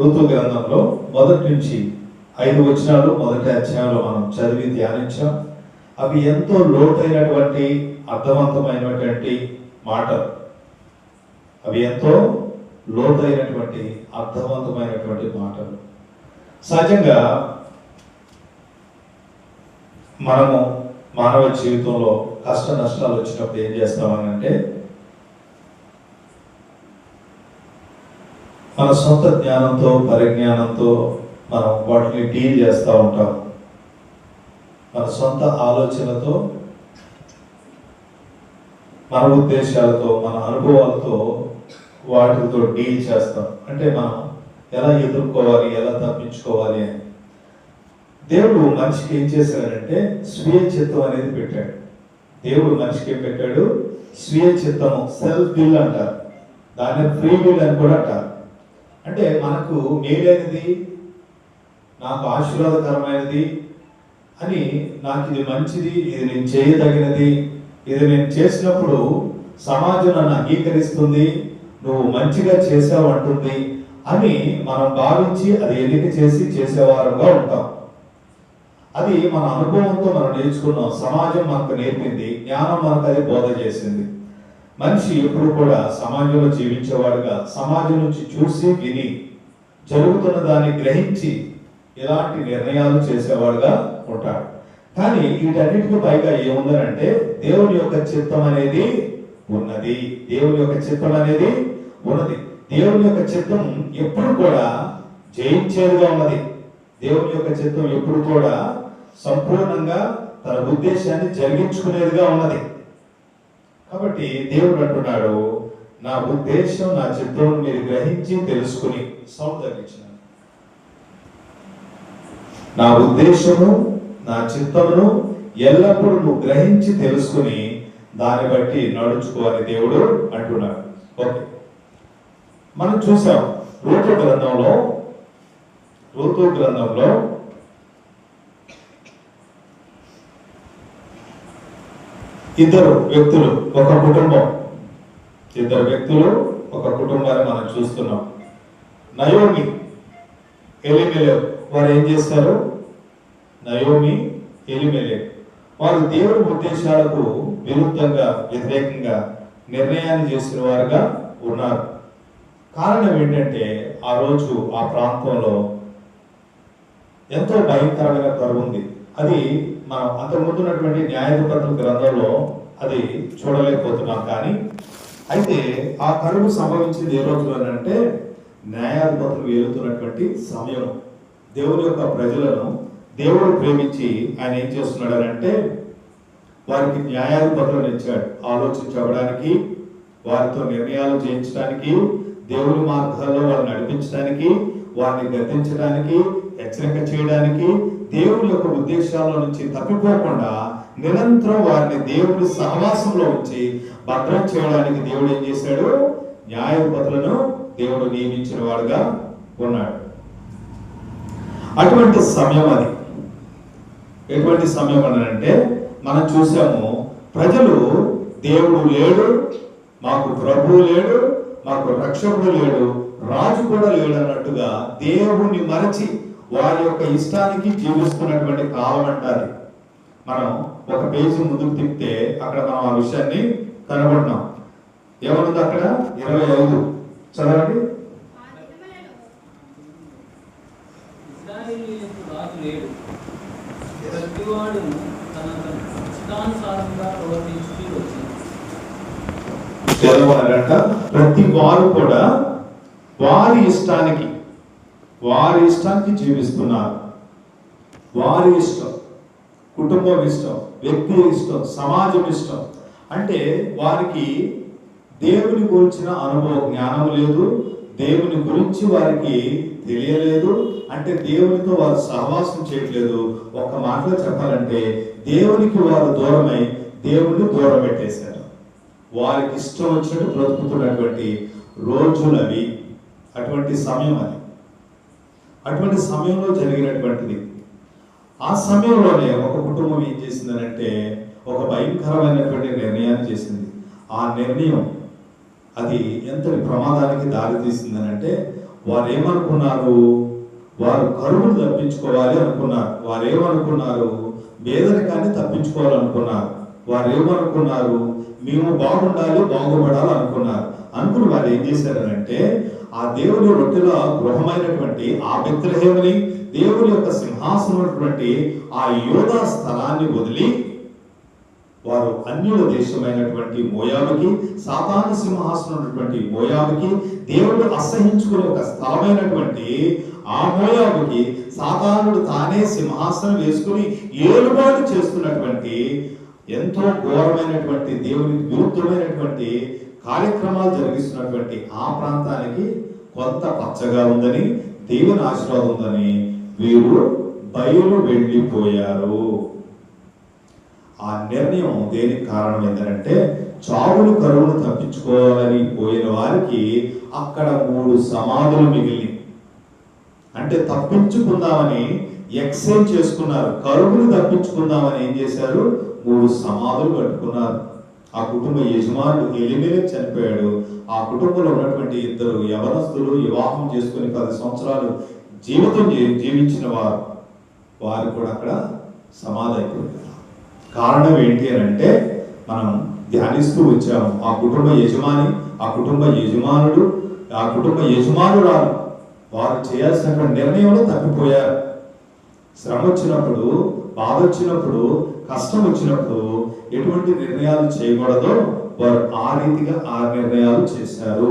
ఋతు గ్రంథంలో మొదటి నుంచి 5 వచనాలు మొదటి అధ్యాయంలో మనం చదివి ధ్యానించాం. అవి ఎంతో లోతైనటువంటి అర్థవంతమైనటువంటి మాటలు. అవి ఎంతో లోతైనటువంటి అర్థవంతమైనటువంటి మాటలు. సహజంగా మనము మానవ జీవితంలో కష్ట నష్టాలు వచ్చినప్పుడు ఏం చేస్తామనంటే మన సొంత జ్ఞానంతో పరిజ్ఞానంతో మనం వాటిని డీల్ చేస్తూ ఉంటాం. మన సొంత ఆలోచనతో, మన ఉద్దేశాలతో, మన అనుభవాలతో వాటితో డీల్ చేస్తాం. అంటే మనం ఎలా ఎదుర్కోవాలి, ఎలా తప్పించుకోవాలి అని. దేవుడు మనిషికి ఏం చేశాడంటే స్వీయ చిత్తం అనేది పెట్టాడు. దేవుడు మనిషికి ఏం పెట్టాడు? స్వీయ చిత్తము, సెల్ఫ్ విల్ అంటారు. దాన్ని ఫ్రీ విల్ అని కూడా అంటారు. అంటే మనకు మేలైనది, నాకు ఆశీర్వాదకరమైనది అని, నాకు ఇది మంచిది, ఇది నేను చేయదగినది, ఇది నేను చేసినప్పుడు సమాజం నన్ను అంగీకరిస్తుంది, నువ్వు మంచిగా చేసావు అంటుంది అని మనం భావించి అది ఎన్నిక చేసి చేసేవారంగా ఉంటాం. అది మన అనుభవంతో మనం నేర్చుకున్నాం. సమాజం మనకు నేర్పింది, జ్ఞానం మనకు అది బోధ చేసింది. మనిషి ఎప్పుడు కూడా సమాజంలో జీవించేవాడుగా, సమాజం నుంచి చూసి విని జరుగుతున్న దాన్ని గ్రహించి ఇలాంటి నిర్ణయాలు చేసేవాడుగా ఉంటాడు. కానీ వీటన్నిటికీ పైగా ఏముందనంటే దేవుని యొక్క చిత్తం అనేది ఉన్నది. దేవుని యొక్క చిత్తం అనేది ఉన్నది. దేవుని యొక్క చిత్తం ఎప్పుడు కూడా జయించేదిగా ఉన్నది. దేవుని యొక్క చిత్తం ఎప్పుడు కూడా సంపూర్ణంగా తన ఉద్దేశాన్ని జరిగించుకునేదిగా ఉన్నది. కాబట్టి దేవుడు అంటున్నాడు, నా ఉద్దేశం, నా చిత్తం మీరు గ్రహించి తెలుసుకుని. సౌండ్ తగ్గించిన నా ఉద్దేశము, నా చిత్తమును ఎల్లప్పుడూ నువ్వు గ్రహించి తెలుసుకుని దాన్ని బట్టి నడుచుకోవాలి దేవుడు అంటున్నాడు. ఓకే, మనం చూసాం ఋతు గ్రంథంలో ఇద్దరు వ్యక్తులు ఒక కుటుంబాన్ని మనం చూస్తున్నాం. నయోమి, ఎలీమెలెకు వారు ఏం చేస్తారు? నయోమి, ఎలీమెలెకు వారు దేవుడి ఉద్దేశాలకు విరుద్ధంగా, వ్యతిరేకంగా నిర్ణయాన్ని చేసిన వారుగా ఉన్నారు. కారణం ఏంటంటే ఆ రోజు ఆ ప్రాంతంలో ఎంతో భయంకరమైన కరువు ఉంది. అది మనం అంతకుముందున్నటువంటి న్యాయాధిపతుల గ్రంథంలో అది చూడలేకపోతున్నాం. కానీ అయితే ఆ కరువు సంభవించింది ఏ రోజులోనంటే న్యాయాధిపతులు వెళుతున్నటువంటి సమయం. దేవుని యొక్క ప్రజలను దేవుడు ప్రేమించి ఆయన ఏం చేస్తున్నాడు అంటే వారికి న్యాయాధిపతులను ఇచ్చాడు. ఆలోచించడానికి, వారితో నిర్ణయాలు చేయించడానికి, దేవుని మార్గాల్లో వారిని నడిపించడానికి, వారిని గద్దించడానికి, హెచ్చరిక చేయడానికి, దేవుని యొక్క ఉద్దేశాల నుంచి తప్పిపోకుండా నిరంతరం వారిని దేవుని సహవాసంలో ఉంచి భద్రం చేయడానికి దేవుడు ఏం చేశాడు? న్యాయాధిపతులను దేవుడు నియమించిన వాడుగా ఉన్నాడు. అటువంటి సమయం అది. ఎటువంటి సమయం అనంటే మనం చూసాము, ప్రజలు దేవుడు లేడు, మాకు ప్రభువు లేడు, మాకు రక్షకుడు లేడు, రాజు కూడా లేడు అన్నట్టుగా దేవుణ్ణి మరచి వారి యొక్క ఇష్టానికి జీవిస్తున్నటువంటి కాలం అంటారు. మనం ఒక పేజీ ముందుకు తిప్పితే అక్కడ మనం ఆ విషయాన్ని కనబడినాం. ఏమనుంది అక్కడ? 25 చదవండి. ప్రతి వారు కూడా వారి ఇష్టానికి జీవిస్తున్నారు. వారి ఇష్టం, కుటుంబం ఇష్టం, వ్యక్తి ఇష్టం, సమాజం ఇష్టం. అంటే వారికి దేవుని గురించిన అనుభవ జ్ఞానం లేదు, దేవుని గురించి వారికి తెలియలేదు. అంటే దేవునితో వారు సహవాసం చేయట్లేదు. ఒక మాటలో చెప్పాలంటే దేవునికి వారు దూరమై దేవుని దూరం పెట్టేశారు. వారికి ఇష్టం వచ్చినట్టు బ్రతుకుతున్నటువంటి రోజులవి. అటువంటి సమయం అది. అటువంటి సమయంలో జరిగినటువంటిది. ఆ సమయంలోనే ఒక కుటుంబం ఏం చేసిందనంటే ఒక భయంకరమైనటువంటి నిర్ణయాన్ని చేసింది. ఆ నిర్ణయం అది ఎంతటి ప్రమాదానికి దారి తీసిందనంటే వారు ఏమనుకున్నారు? వారు కరువును తప్పించుకోవాలి అనుకున్నారు. వారు ఏమనుకున్నారు? పేదరికాన్ని తప్పించుకోవాలనుకున్నారు. వారు ఏమనుకున్నారు? మేము బాగుండాలి, బాగుపడాలి అనుకున్నారు. అనుకుని వారు ఏం చేశారనంటే, ఆ దేవుని రొట్టెల గృహమైనటువంటి ఆ బెత్లెహేముని, దేవుని యొక్క సింహాసనమైనటువంటి ఆ యోధా స్థలాన్ని వదిలి వారు అన్యుల దేశమైనటువంటి మోయాబుకి, సాతాను సింహాసనం ఉన్నటువంటి మోయాబుకి, దేవుడు అసహించుకునే ఒక స్థలమైనటువంటి ఆ మోయాబుకి, సాతానుడు తానే సింహాసనం వేసుకుని ఏలుబాటు చేస్తున్నటువంటి ఎంతో ఘోరమైనటువంటి దేవునికి విరుద్ధమైనటువంటి కార్యక్రమాలు జరిగిస్తున్నటువంటి ఆ ప్రాంతానికి కొంత పచ్చగా ఉందని, దేవుని ఆశీర్వాదం ఉందని వీరు బయలు వెళ్ళిపోయారు. ఆ నిర్ణయం దేనికి కారణం ఏంటంటే, చావులు కరువును తప్పించుకోవాలని పోయిన వారికి అక్కడ 3 సమాధులు మిగిలి, అంటే తప్పించుకుందామని ఎక్స్చేంజ్ చేసుకున్నారు. కరువును తప్పించుకుందామని ఏం చేశారు? 3 సమాధులు కట్టుకున్నారు. ఆ కుటుంబ యజమానుడు ఎలిమెలెకు చనిపోయాడు. ఆ కుటుంబంలో ఉన్నటువంటి 2 యవనస్తులు వివాహం చేసుకుని 10 సంవత్సరాలు జీవితం జీవించిన వారు కూడా అక్కడ సమాధి అయిపోయింది. కారణం ఏంటి అని అంటే, మనం ధ్యానిస్తూ వచ్చాము. ఆ కుటుంబ యజమాని, ఆ కుటుంబ యజమానుడు, ఆ కుటుంబ యజమానురాలు వారు చేయాల్సిన నిర్ణయంలో తప్పిపోయారు. శ్రమ వచ్చినప్పుడు, బాధ వచ్చినప్పుడు, కష్టం వచ్చినప్పుడు ఎటువంటి నిర్ణయాలు చేయకూడదో వారు ఆ రీతిగా ఆ నిర్ణయాలు చేశారు.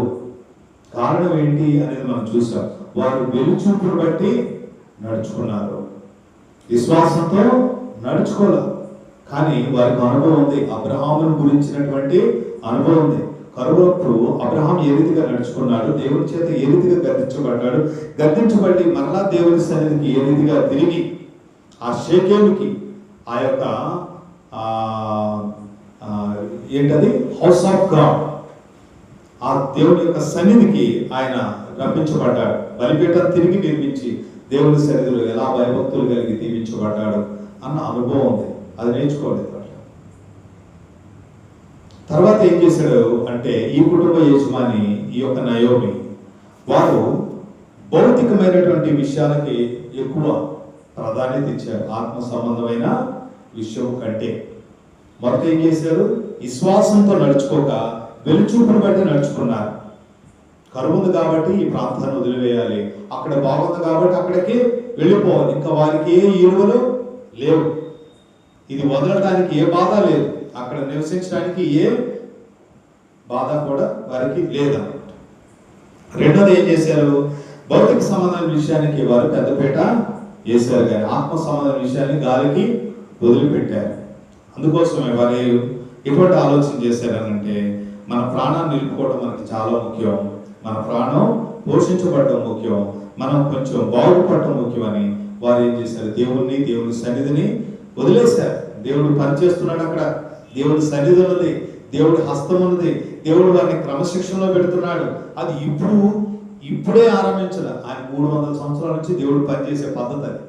కారణం ఏంటి అనేది మనం చూసాం. వారు వెలుచూపును బట్టి నడుచుకున్నారు, విశ్వాసంతో నడుచుకోలేదు. కానీ వారికి అనుభవం ఉంది, అబ్రహామును గురించినటువంటి అనుభవం ఉంది. కరువుప్పుడు అబ్రహాం ఏ రీతిగా నడుచుకున్నాడు, దేవుని చేత ఏ రీతిగా గద్దించబడ్డాడు, గద్దించబడి మరలా దేవుని సన్నిధికి ఏ రీతిగా తిరిగి ఆ షేకేముకి, ఆ యొక్క ఏంటది హౌస్ ఆఫ్ గాడ్, ఆ దేవుని యొక్క సన్నిధికి ఆయన రప్పించబడ్డాడు. బలిపీఠం తిరిగి నిర్మించి దేవుని సన్నిధిలో ఎలా భయభక్తులు కలిగి దీవించబడ్డాడు అన్న అనుభవం ఉంది. అది నేర్చుకోలేదు. తర్వాత ఏం చేశాడు అంటే, ఈ కుటుంబ యజమాని, ఈ యొక్క నయోమి, వారు భౌతికమైనటువంటి విషయాలకి ఎక్కువ ప్రాధాన్యత ఇచ్చారు, ఆత్మ సంబంధమైన విషయం కంటే. మొదట ఏం చేశారు? విశ్వాసంతో నడుచుకోక వెలుచూపును బట్టి నడుచుకున్నారు. కరువు ఉంది కాబట్టి ఈ ప్రాంతాన్ని వదిలివేయాలి, అక్కడ బాగుంది కాబట్టి అక్కడికి వెళ్ళిపోవాలి, ఇంకా వారికి ఏ ఇలువలు లేవు, ఇది వదలటానికి ఏ బాధ లేదు, అక్కడ నివసించడానికి ఏ బాధ కూడా వారికి లేదన్నమాట. రెండోది ఏం చేశారు? భౌతిక సంబంధం విషయానికి వారు పెద్దపీట వేశారు, కానీ ఆత్మ సంబంధం విషయాన్ని గాలికి వదిలిపెట్టారు. అందుకోసమే వారు ఎటువంటి ఆలోచన చేశారనంటే, మన ప్రాణాన్ని నిలుపుకోవడం మనకి చాలా ముఖ్యం, మన ప్రాణం పోషించబడటం ముఖ్యం, మనం కొంచెం బాగుపడటం ముఖ్యమని వారు ఏం చేశారు? దేవుని సన్నిధిని వదిలేశారు. దేవుడు పనిచేస్తున్నాడు అక్కడ, దేవుడి సన్నిధి ఉన్నది, దేవుడి హస్తం ఉన్నది, దేవుడు వారిని క్రమశిక్షణలో పెడుతున్నాడు. అది ఇప్పుడే ఆరంభించదు, ఆయన 300 సంవత్సరాల నుంచి దేవుడు పనిచేసే పద్ధతి అది.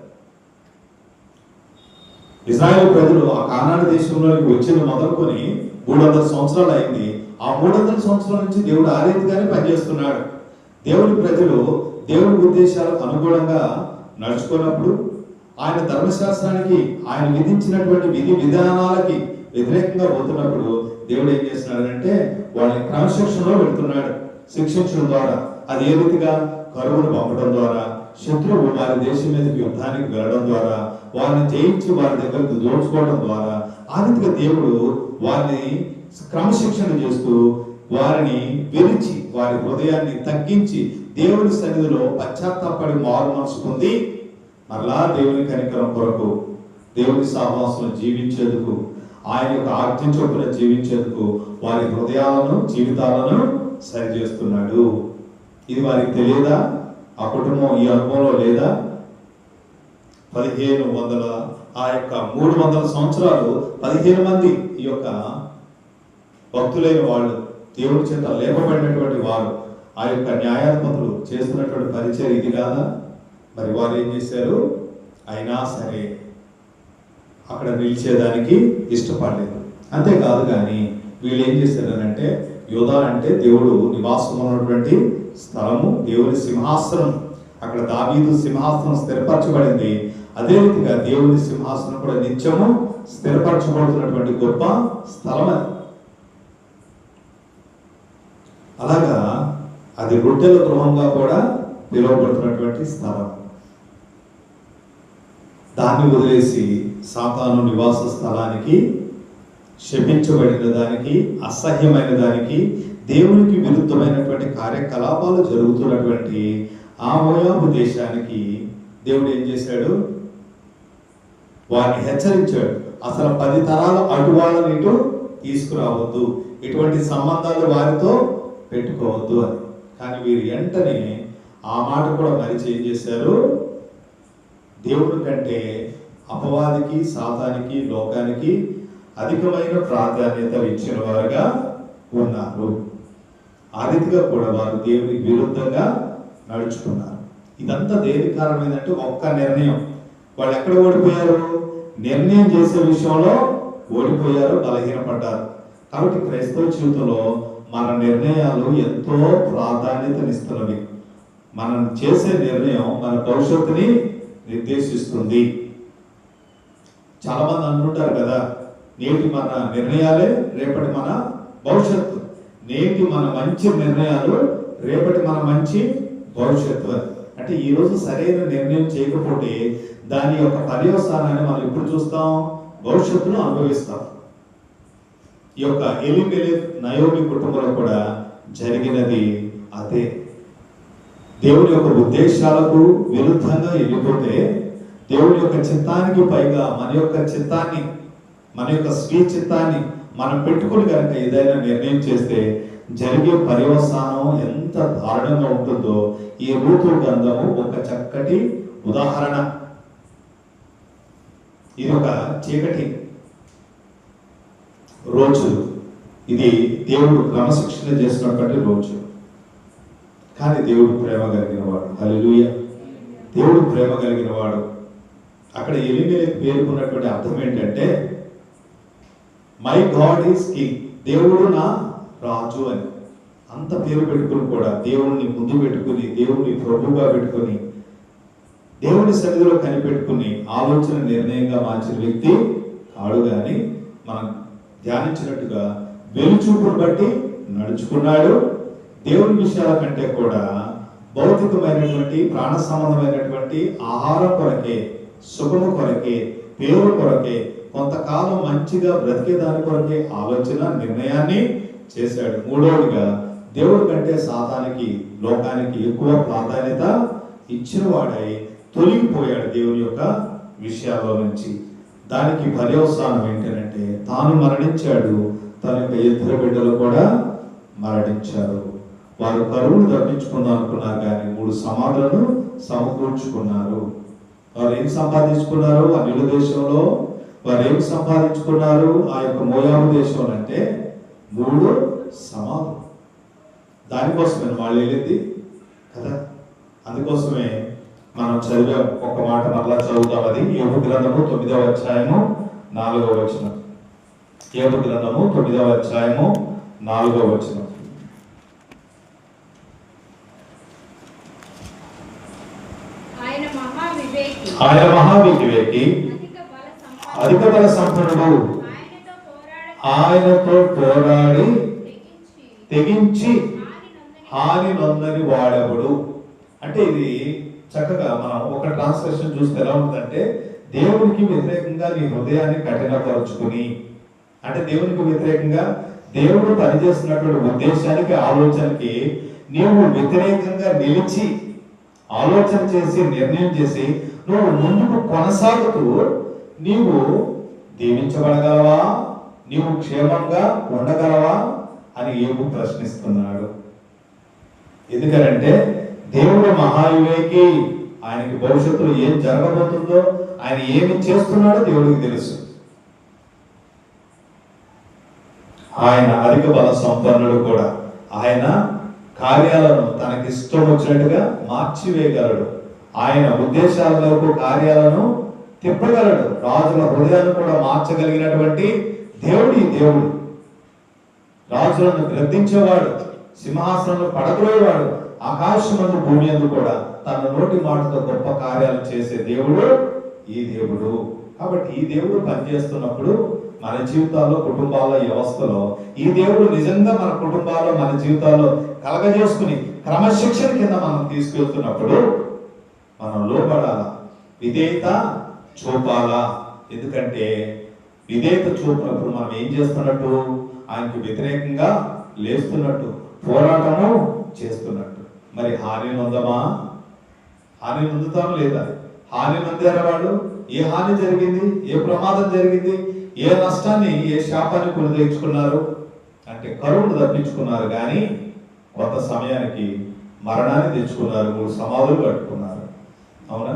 ఇశ్రాయేలు ప్రజలు ఆ కానాను దేశంలోకి వచ్చిన మొదలుకొని 300 సంవత్సరాలు అయింది. ఆ 300 సంవత్సరాల నుంచి దేవుడు ఆ రీతిగానే పనిచేస్తున్నాడు. దేవుడి ప్రజలు దేవుడి ఉద్దేశాలకు అనుగుణంగా నడుచుకున్నప్పుడు, ఆయన ధర్మశాస్త్రానికి, ఆయన విధించినటువంటి విధి విధానాలకి వ్యతిరేకంగా పోతున్నప్పుడు దేవుడు ఏం చేస్తున్నాడంటే వాళ్ళని క్రమశిక్షణలో పెడుతున్నాడు, శిక్షించడం ద్వారా. అది ఏ రీతిగా? కరువును పంపడం ద్వారా, శత్రువు వారి దేశం మీదకి యుద్ధానికి వెళ్ళడం ద్వారా, వారిని జయించి వారి దగ్గరకు దోచుకోవడం ద్వారా, ఆ రీతిగా దేవుడు వారిని క్రమశిక్షణ చేస్తూ వారిని విరిచి వారి హృదయాన్ని తగ్గించి దేవుని సన్నిధిలో పశ్చాత్తాపడి మారు మనసు పొంది మరలా దేవుని కనికరం కొరకు, దేవుని సహవాసంలో జీవించేందుకు, ఆయన యొక్క ఆజ్ఞ చొప్పున జీవించేందుకు వారి హృదయాలను, జీవితాలను సరిచేస్తున్నాడు. ఇది వారికి తెలియదా? ఆ కుటుంబం ఈ అనుభవంలో లేదా? 1500 ఆ యొక్క 300 సంవత్సరాలు 15 మంది ఈ యొక్క భక్తులైన వాళ్ళు, దేవుడి చేత లేపబడినటువంటి వారు, ఆ యొక్క న్యాయాధిపతులు చేస్తున్నటువంటి పరిచయం ఇది కాదా? మరి వారు ఏం చేశారు? అయినా సరే అక్కడ నిలిచేదానికి ఇష్టపడలేదు. అంతేకాదు కానీ వీళ్ళు ఏం చేశారనంటే, యూదా అంటే దేవుడు నివాసం ఉన్నటువంటి స్థలము, దేవుని సింహాసనం. అక్కడ దావీదు సింహాసనం స్థిరపరచబడింది. అదే రీతిగా దేవుని సింహాసనం కూడా నిత్యము స్థిరపరచబడుతున్నటువంటి గొప్ప స్థలం అది. అలాగా అది రొట్టెల గృహంగా కూడా పిలువబడుతున్నటువంటి స్థలం. దాన్ని వదిలేసి సాతాను నివాస స్థలానికి, శపించబడిన దానికి, అసహ్యమైన దానికి, దేవునికి విరుద్ధమైనటువంటి కార్యకలాపాలు జరుగుతున్నటువంటి ఆ మోయాబు దేశానికి దేవుడు ఏం చేశాడు? వారిని హెచ్చరించాడు. అసలు 10 తరాలు అటు వాళ్ళని ఇటు తీసుకురావద్దు, ఇటువంటి సంబంధాలు వారితో పెట్టుకోవద్దు అని. కానీ వీరు వెంటనే ఆ మాట కూడా మరిచి ఏం చేశారు? దేవుడి కంటే అపవాదికి, సాతానికి, లోకానికి అధికమైన ప్రాధాన్యత ఇచ్చిన వారుగా ఉన్నారు. ఆ రీతిగా కూడా వారు దేవునికి విరుద్ధంగా నడుచుకున్నారు. ఇదంతా దేని కారణమైందంటే ఒక్క నిర్ణయం. వాళ్ళు ఎక్కడ ఓడిపోయారు? నిర్ణయం చేసే విషయంలో ఓడిపోయారు, బలహీనపడ్డారు. కాబట్టి క్రైస్తవ జీవితంలో మన నిర్ణయాలు ఎంతో ప్రాధాన్యతనిస్తున్నవి. మనం చేసే నిర్ణయం మన భవిష్యత్తుని నిర్దేశిస్తుంది. చాలా మంది అంటుంటారు కదా, నేటి మన నిర్ణయాలే రేపటి మన భవిష్యత్తు. నేటి మన మంచి నిర్ణయాలు రేపటి మన మంచి భవిష్యత్తు అని. అంటే ఈరోజు సరైన నిర్ణయం చేయకపోతే దాని యొక్క పర్యవసానాన్ని మనం ఎప్పుడు చూస్తాం? భవిష్యత్తులో అనుభవిస్తాం. ఈ యొక్క ఎలీమెలెకు, నయోమి కుటుంబంలో కూడా జరిగినది అదే. దేవుని యొక్క ఉద్దేశాలకు విరుద్ధంగా వెళ్ళిపోతే, దేవుని యొక్క చిత్తానికి పైగా మన యొక్క చిత్తాన్ని, మన యొక్క స్వీయ చిత్తాన్ని మనం పెట్టుకుని కనుక ఏదైనా నిర్ణయం చేస్తే జరిగే పర్యవసానం ఎంత దారుణంగా ఉంటుందో ఈ రూతు గ్రంథము ఒక చక్కటి ఉదాహరణ. ఇది ఒక చీకటి రోజు, ఇది దేవుడు క్రమశిక్షణ చేసినటువంటి రోజు. కానీ దేవుడు ప్రేమ కలిగిన వాడు. హల్లెలూయా. దేవుడు ప్రేమ కలిగిన వాడు. అక్కడ ఎలీమెలెకు పేర్కొన్నటువంటి అర్థం ఏంటంటే, మై గాడ్ ఈస్ కింగ్, దేవుడు నా రాజు అని. అంత పేరు పెట్టుకుని కూడా దేవుణ్ణి ముందు పెట్టుకుని, దేవుణ్ణి ప్రభువుగా పెట్టుకుని, దేవుని సన్నిధిలో కనిపెట్టుకుని ఆలోచన నిర్ణయంగా మార్చిన వ్యక్తి కాడు. కానీ మనం ధ్యానించినట్టుగా వెలుచూపును బట్టి నడుచుకున్నాడు. దేవుని విషయాల కంటే కూడా భౌతికమైనటువంటి, ప్రాణ సంబంధమైనటువంటి ఆహారం కొరకే, సుఖము కొరకే, పేరు కొరకే, కొంతకాలం మంచిగా బ్రతికే దాని కొరకే ఆలోచన, నిర్ణయాన్ని చేశాడు. మూడవదిగా దేవుడి కంటే సాతానికి, లోకానికి ఎక్కువ ప్రాధాన్యత ఇచ్చిన వాడై తొలగిపోయాడు దేవుని యొక్క విషయాల్లో నుంచి. దానికి పర్యవసానం ఏంటంటే తాను మరణించాడు, తన యొక్క 2 బిడ్డలు కూడా మరణించారు. వారు కరువును తప్పించుకుందాం అనుకున్నారు, కానీ 3 సమాధులను సమకూర్చుకున్నారు. వారు ఏం సంపాదించుకున్నారు? ఆ నిలు దేశంలో వారు ఏం సంపాదించుకున్నారు? ఆ యొక్క మోయాబు దేశంలో అంటే 3 సమాధులు. దానికోసమే వాళ్ళు వెళ్ళింది కదా. అందుకోసమే మనం చదివే ఒక మాట మరలా చదువుతాం. అది యోబు గ్రంథము 9వ అధ్యాయము 4వ వచనం. యోబు గ్రంథము 9వ అధ్యాయము 4వ వచనం. ఆయన మహావివేకి, అధిక బల సంపన్నుడు, ఆయనతో పోరాడి తెగించి హాని నొందని వాడెవడు. అంటే ఇది చక్కగా మనం ఒక ట్రాన్స్లేషన్ చూస్తే ఎలా ఉంటుందంటే, దేవునికి వ్యతిరేకంగా నీ హృదయాన్ని కఠినపరుచుకుని, అంటే దేవునికి వ్యతిరేకంగా దేవుడు పనిచేస్తున్నటువంటి ఉద్దేశానికి, ఆలోచనకి నీవు వ్యతిరేకంగా నిలిచి ఆలోచన చేసి నిర్ణయం చేసి నువ్వు ముందుకు కొనసాగుతూ నీవు దీవించబడగలవా, నీవు క్షేమంగా ఉండగలవా అని యోబు ప్రశ్నిస్తున్నాడు. ఎందుకంటే దేవుడు మహావివేకి, ఆయనకి భవిష్యత్తులో ఏం జరగబోతుందో, ఆయన ఏమి చేస్తున్నాడో దేవుడికి తెలుసు. ఆయన అధిక బల సంపన్నుడు కూడా. ఆయన కార్యాలను తనకి ఇష్టం వచ్చినట్టుగా మార్చివేయగలడు. ఆయన ఉద్దేశాలకు కార్యాలను తిప్పగలడు. రాజుల హృదయాన్ని కూడా మార్చగలిగినటువంటి దేవుడు ఈ దేవుడు. రాజులను గ్రద్దించేవాడు, సింహాసనంలో పడగొయేవాడు, ఆకాశమందు భూమి యందు కూడా తన నోటి మాటతో గొప్ప కార్యాలు చేసే దేవుడు ఈ దేవుడు. కాబట్టి ఈ దేవుడు పనిచేస్తున్నప్పుడు మన జీవితాల్లో, కుటుంబాల వ్యవస్థలో ఈ దేవుడు నిజంగా మన కుటుంబాల్లో, మన జీవితాల్లో కలగజేసుకుని క్రమశిక్షణ కింద మనం తీసుకెళ్తున్నప్పుడు మనం లోబడాలా, విధేయత చూపాలా. ఎందుకంటే విధేయత చూపినప్పుడు మనం ఏం చేస్తున్నట్టు? ఆయనకు వ్యతిరేకంగా లేస్తున్నట్టు, పోరాటము చేస్తున్నట్టు. మరి హాని నొందమా? హాని నొందుతాము లేదా? హాని నొందారా వాళ్ళు? ఏ హాని జరిగింది? ఏ ప్రమాదం జరిగింది? ఏ నష్టాన్ని, ఏ శాపాన్ని కొని తెచ్చుకున్నారు అంటే కరువును తప్పించుకున్నారు, కానీ కొంత సమయానికి మరణాన్ని తెచ్చుకున్నారు, 3 సమాధులు కట్టుకున్నారు. అవునా?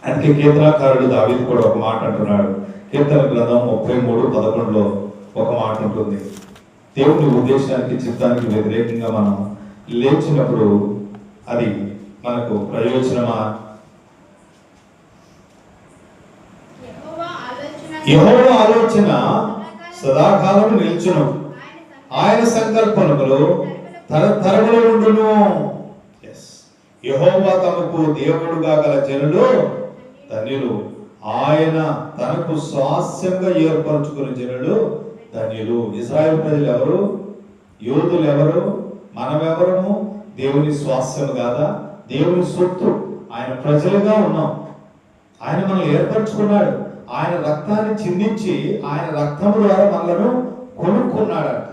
అందుకే కీర్తనకారుడు దావీదు కూడా ఒక మాట అంటున్నాడు. కీర్తన గ్రంథం 33:11లో ఒక మాట ఉంటుంది. దేవుని ఉద్దేశానికి, చిత్తానికి వ్యతిరేకంగా మనం లేచినప్పుడు అది మనకు ప్రయోజనమా? యెహోవా ఆలోచన సదాకాలం నిల్చును, ఆయన సంకల్పములు తరతరములు ఉండును. యెహోవా తమకు దేవుడుగా గల జనులు ధన్యులు, ఆయన తనకు స్వాస్యంగా ఏర్పరచుకున్న జనులు ధన్యులు. ఇశ్రాయేలు ప్రజలు ఎవరు? యోధులు ఎవరు? మనమెవరము? దేవుని స్వాస్యం కాదా? దేవుని సొత్తు. ఆయన ప్రజలుగా ఉన్నాం. ఆయన మనల్ని ఏర్పరచుకున్నాడు. ఆయన రక్తాన్ని చిందించి ఆయన రక్తము ద్వారా మనలను కొనుక్కున్నాడట.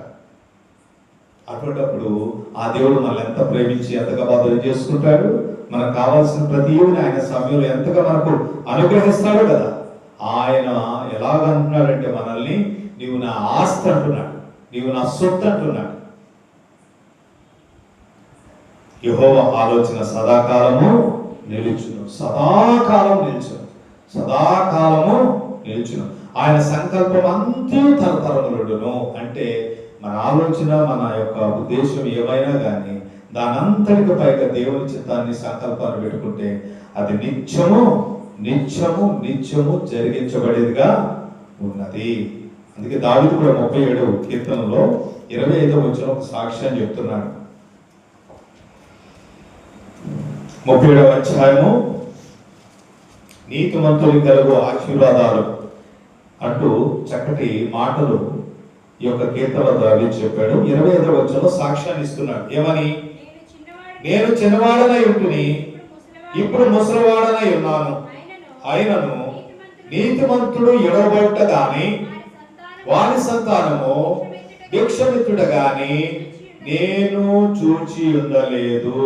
అటువంటిప్పుడు ఆ దేవుడు మనల్ని ఎంత ప్రేమించి ఎంతగా బాధలు చేసుకుంటాడు. మనకు కావాల్సిన ప్రతిని ఆయన సమయంలో ఎంతగా మనకు అనుగ్రహిస్తాడు కదా. ఆయన ఎలాగంటున్నాడంటే మనల్ని, నీవు నా ఆస్తి అంటున్నాడు, నీవు నా సొత్తు అంటున్నాడు. యెహోవా ఆలోచన సదాకాలము నిలుచును, సదాకాలం నిలుచును, సదాకాలము నిలుచును. ఆయన సంకల్పం అంతే తరతరములుడును. అంటే మన ఆలోచన, మన యొక్క ఉద్దేశం ఏమైనా కానీ దానంతటికి పైగా దేవుని చిత్తాన్ని, సంకల్పాన్ని పెట్టుకుంటే అది నిత్యము నిత్యము నిత్యము జరిగించబడేదిగా ఉన్నది. అందుకే దావీదు కూడా 37వ కీర్తనలో 25వ వచనం ఒక సాక్ష్యాన్ని చెప్తున్నాడు. 37వ అధ్యాయము నీతిమంతులు కలుగు ఆశీర్వాదాలు అంటూ చక్కటి మాటలు ఈ యొక్క కీర్తనలో దావీదు చెప్పాడు. 25వ వచనంలో సాక్ష్యాన్ని ఇస్తున్నాడు. ఏమని? నేను చిన్నవాడనై ఉంటుని, ఇప్పుడు ముసలివాడనై ఉన్నాను, అయినను నీతిమంతుడు ఎడబొట్ట గాని వారి సంతానము భిక్షమిత్రుడ గాని నేను చూచి ఉండలేదు.